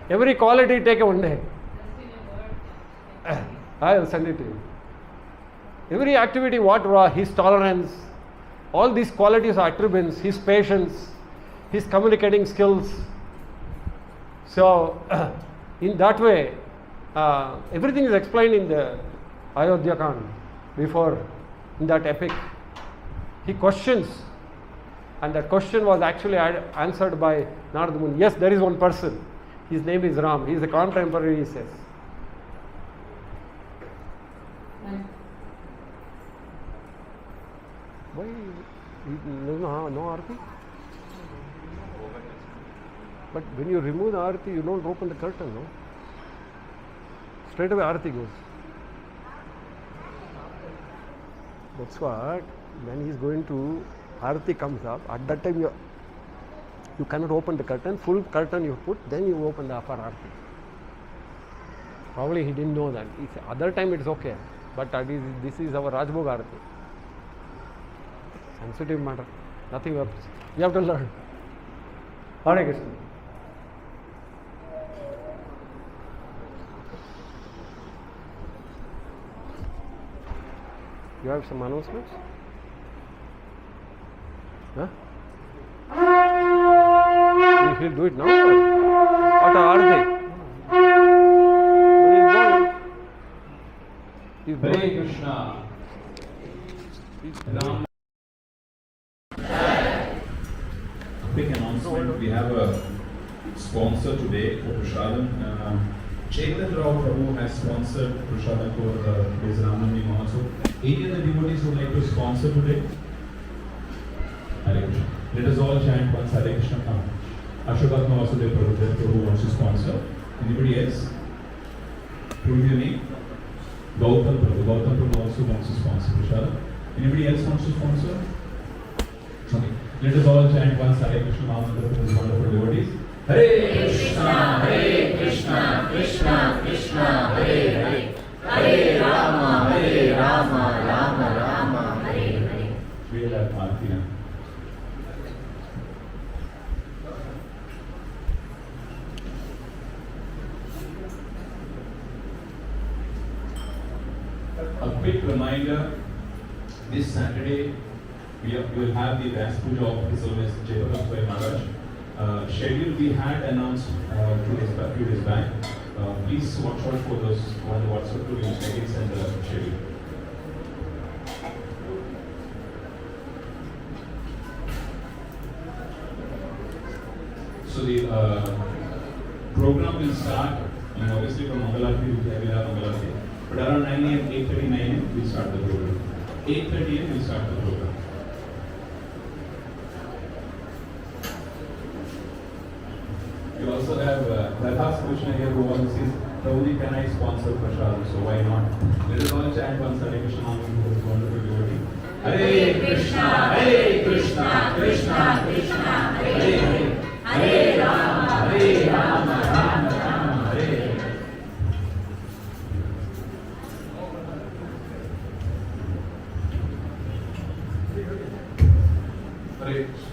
every quality take a one day. I'll send it to you. Every activity, his tolerance, all these qualities are attributes, his patience, his communicating skills. So, in that way, everything is explained in the Ayodhya Kand before, in that epic. He questions, and that question was actually answered by Narada Muni. Yes, there is one person. His name is Ram. He is a contemporary, he says. Why no arati? But when you remove the arati, you don't open the curtain, no? Straight away arati goes. That's what, when he is going to, arati comes up, at that time you cannot open the curtain, full curtain you put, then you open the upper arati. Probably he didn't know that. Other time it's okay, but this is our Rajbhog arati. Sensitive matter, nothing else. You have to learn. Hare Krishna. You have some announcements? Huh? You will do it now? What are they? He's Hare doing. Krishna. Ram. Big announcement. We have a sponsor today for Prashadam. Chetan Rao Prabhu has sponsored Prashadam for this Rama Navami Mahotsav. Any other devotees would like to sponsor today? Hare Krishna. Let us all chant once Hare Krishna. Ashokat Mahasudeva Prabhu who wants to sponsor. Anybody else? Prove your name. Gautam Prabhu. Gautam Prabhu also wants to sponsor Prashadam. Anybody else wants to sponsor? Okay. Let us all chant once Hare Krishna Mantra for these wonderful devotees. Hare Krishna, Hare Krishna, Krishna Krishna, Hare Hare, Hare Rama, Rama Rama, Hare Hare. We'll have Aarti now. A quick reminder, this Saturday we will have the Vyas Puja of His Holiness Jayapatram Swami Maharaj. Schedule we had announced 2 days back. Please watch out for those on the WhatsApp group. You can send the schedule. So the program will start, obviously from Mangalarti, we will have Mangalarti. But around 9 a.m., 8:30, 9 a.m., we'll start the program. 8:30 a.m., we'll start the program. We also have Radha's Krishna here who also says, Prabhuji, can I sponsor Prashad? So why not? Let us all chant once Hare Krishna Mantra for this wonderful devotee. Hare Krishna, Hare Krishna, Krishna Krishna, Hare Hare, Hare Rama, Rama Rama, Hare Hare. Hare Krishna.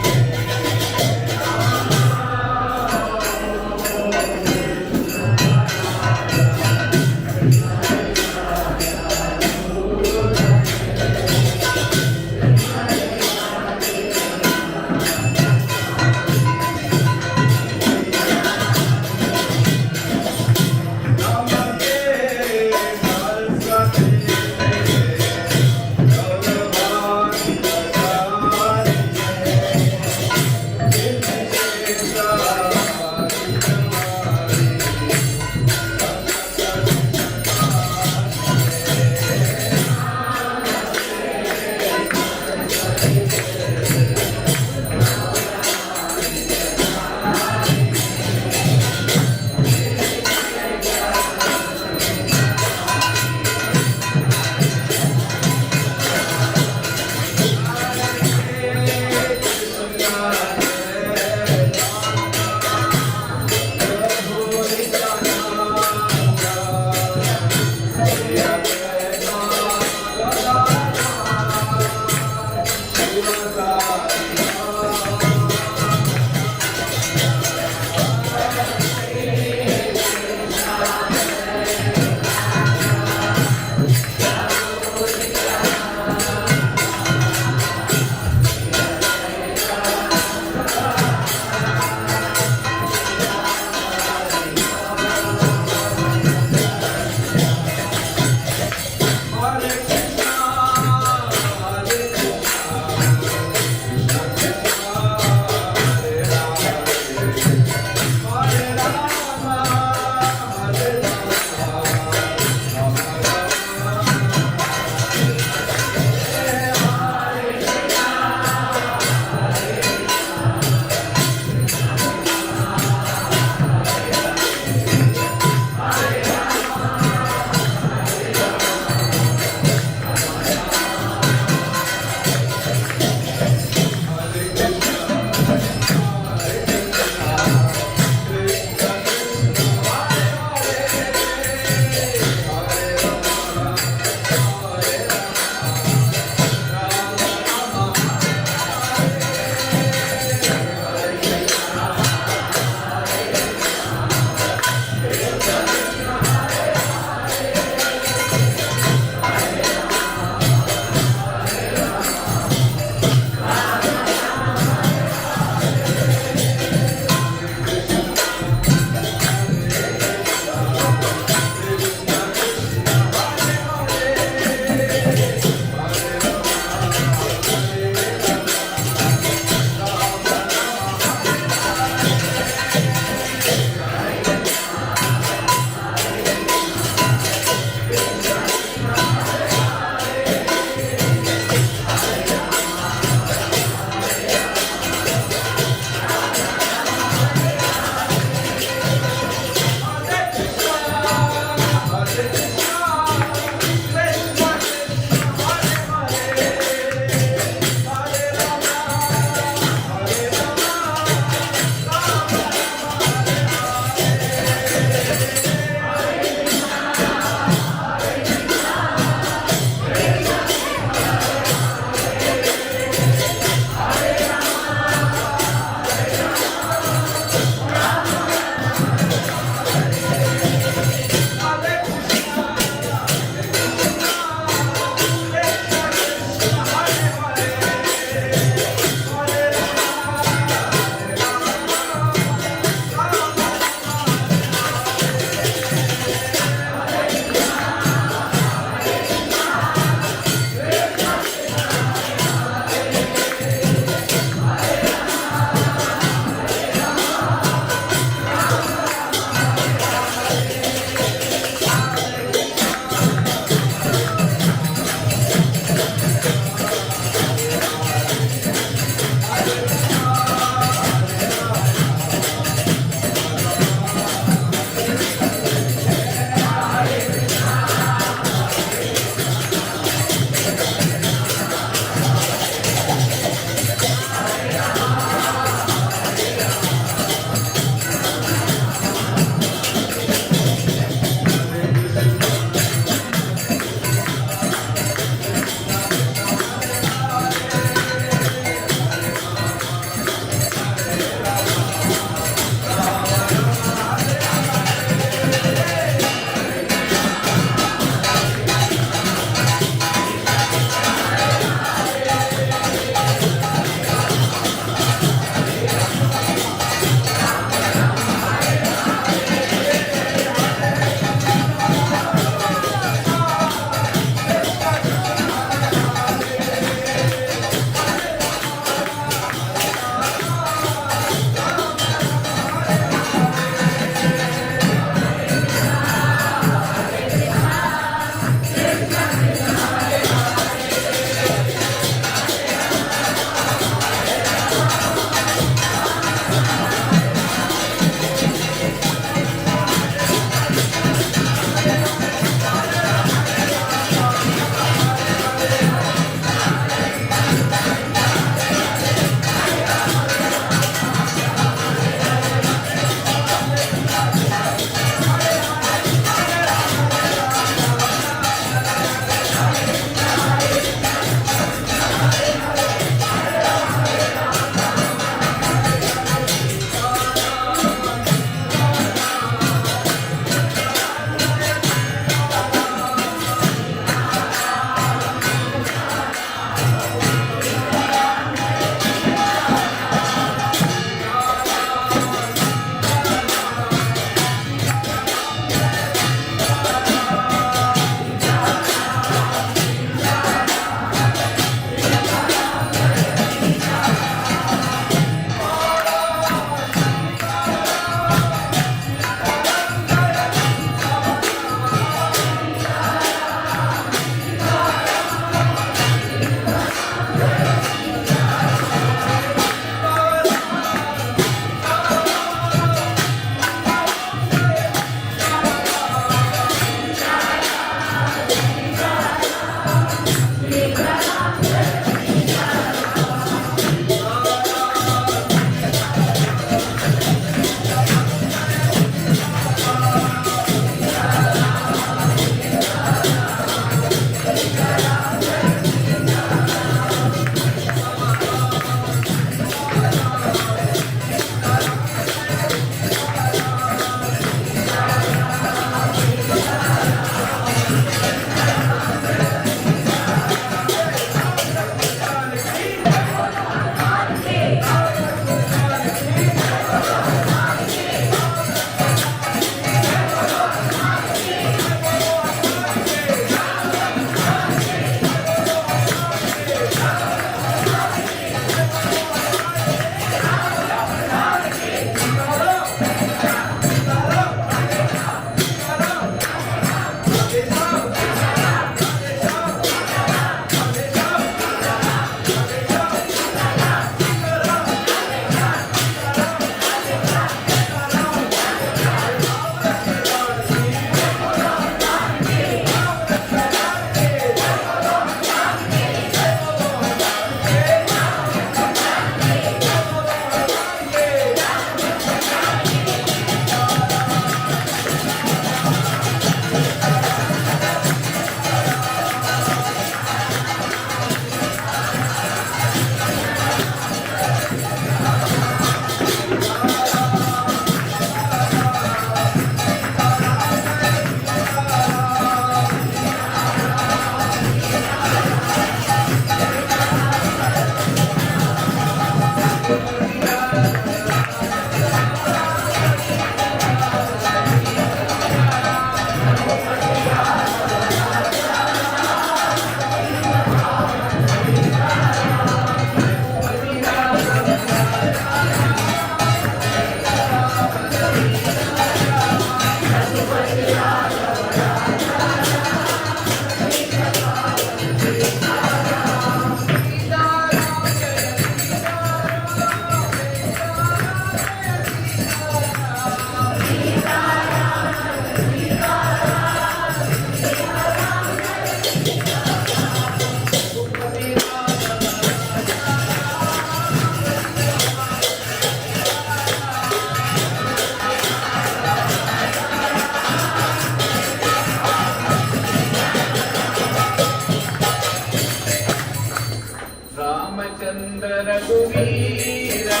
Ramachandra రఘువీరా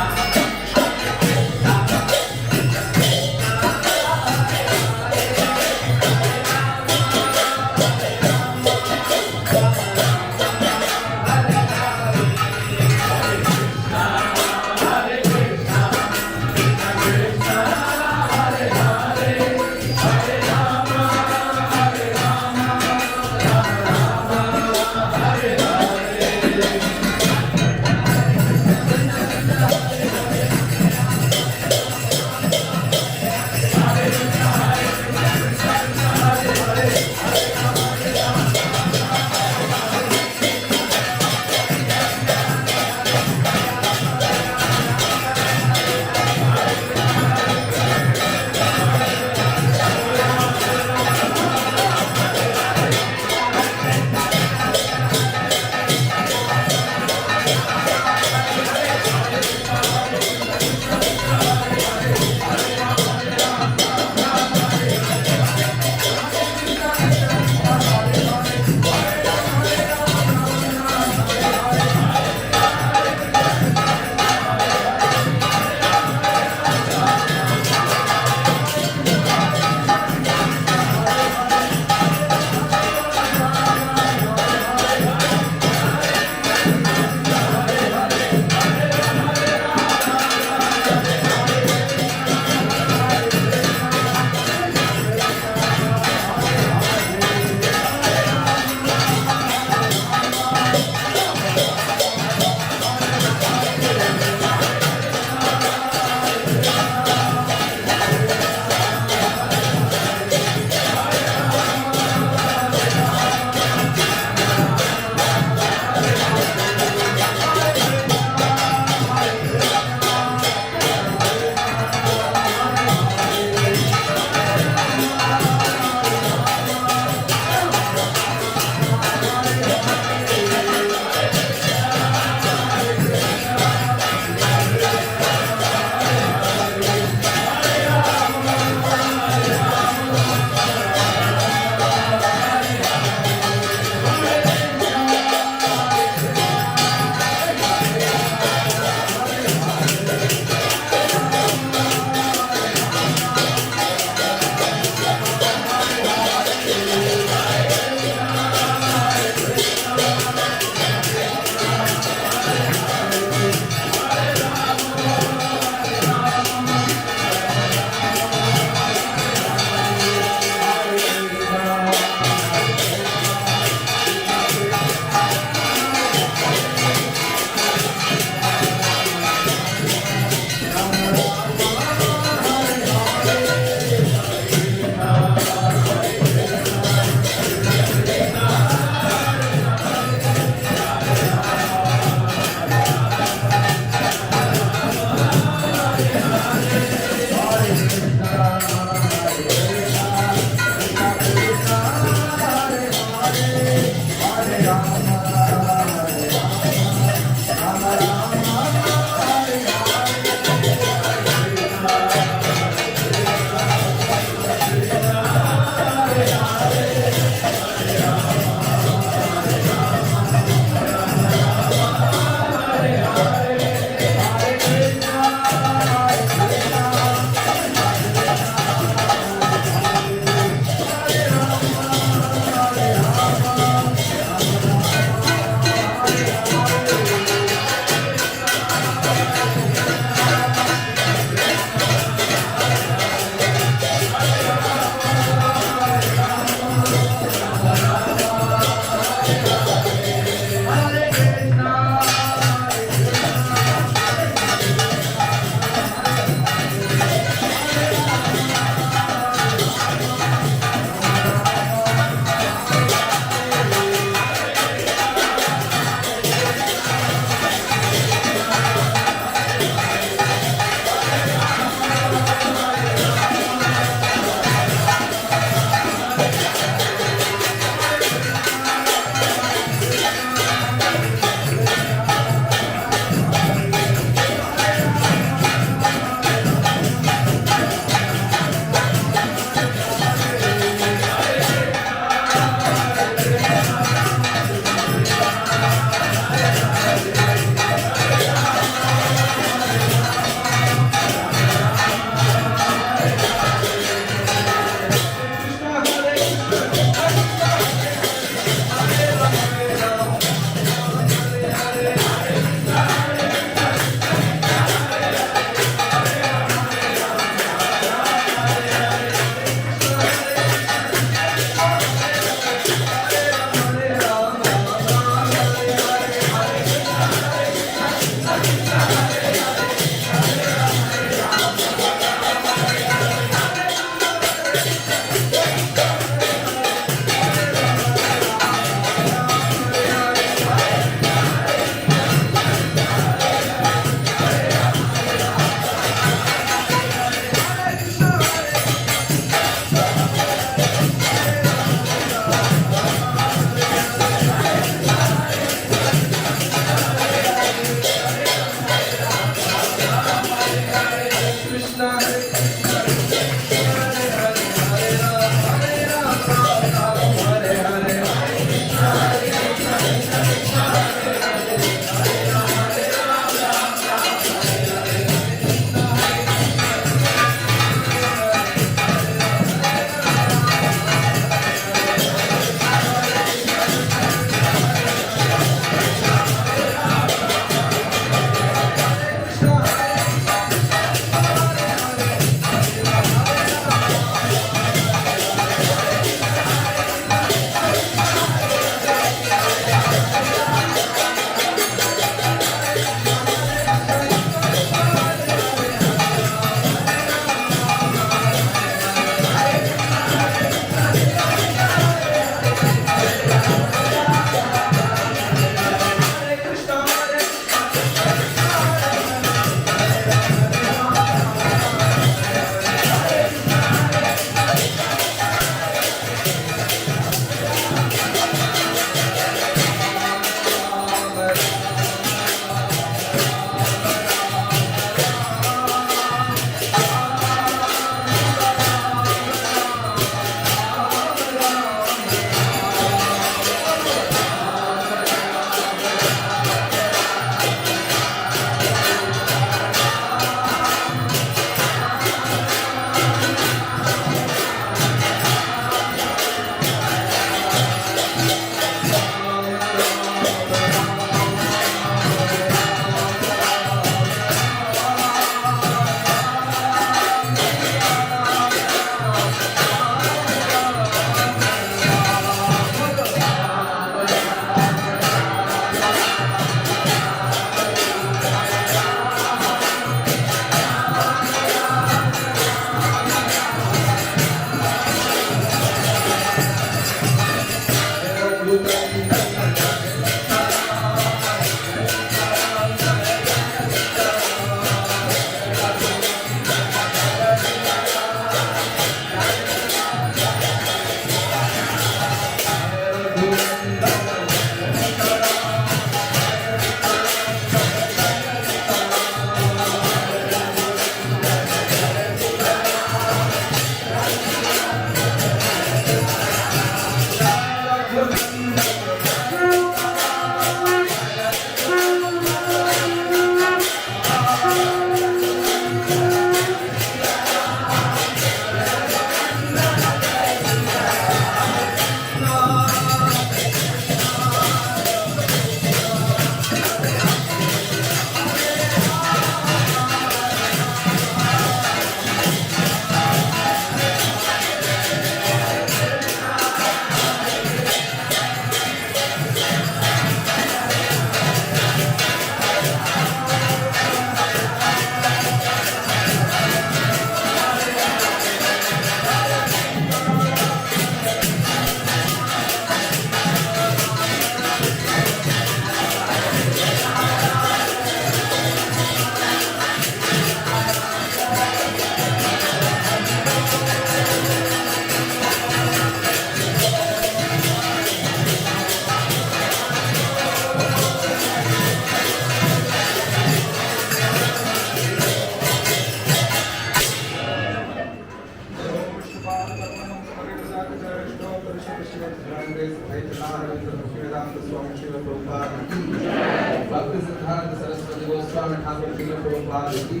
भक्ति सिद्धांत सरस्वती गोस्वामी ठाकुर श्रील प्रभुपाद की,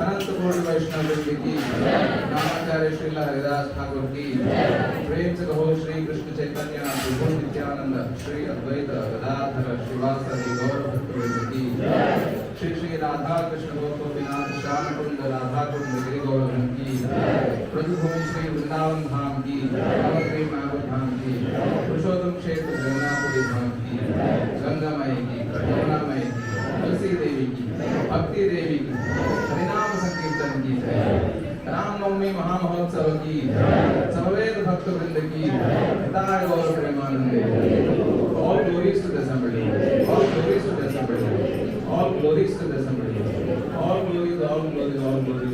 अनंत कोटि वैष्णव वृंद की, नामाचार्य श्रील हरिदास ठाकुर की, प्रेम से कहो श्री कृष्ण चैतन्य प्रभु नित्यानंद श्री अद्वैत गदाधर श्रीवासदि गौर भक्तवृंद की, श्री श्री राधा कृष्ण गोपिनाथ श्याम कुंड राधा कुंड गिरि गौरवृंद की, प्रभु श्री वृंदावन धाम की, नवद्वीप नागर धाम की, पुरुषोत्तम क्षेत्र जमुनापुरी धाम की, गंगामय की, यमुनामय की, तुलसी देवी की, भक्ति देवी की, हरिनाम संकीर्तन की जय। रामनवमी महामहोत्सव की, समवेत भक्त वृंद की, हिताय गौर प्रेमानंदे। All glories to the assembly, all glories to the assembly, all glories to the assembly, all glories, all glories, all glories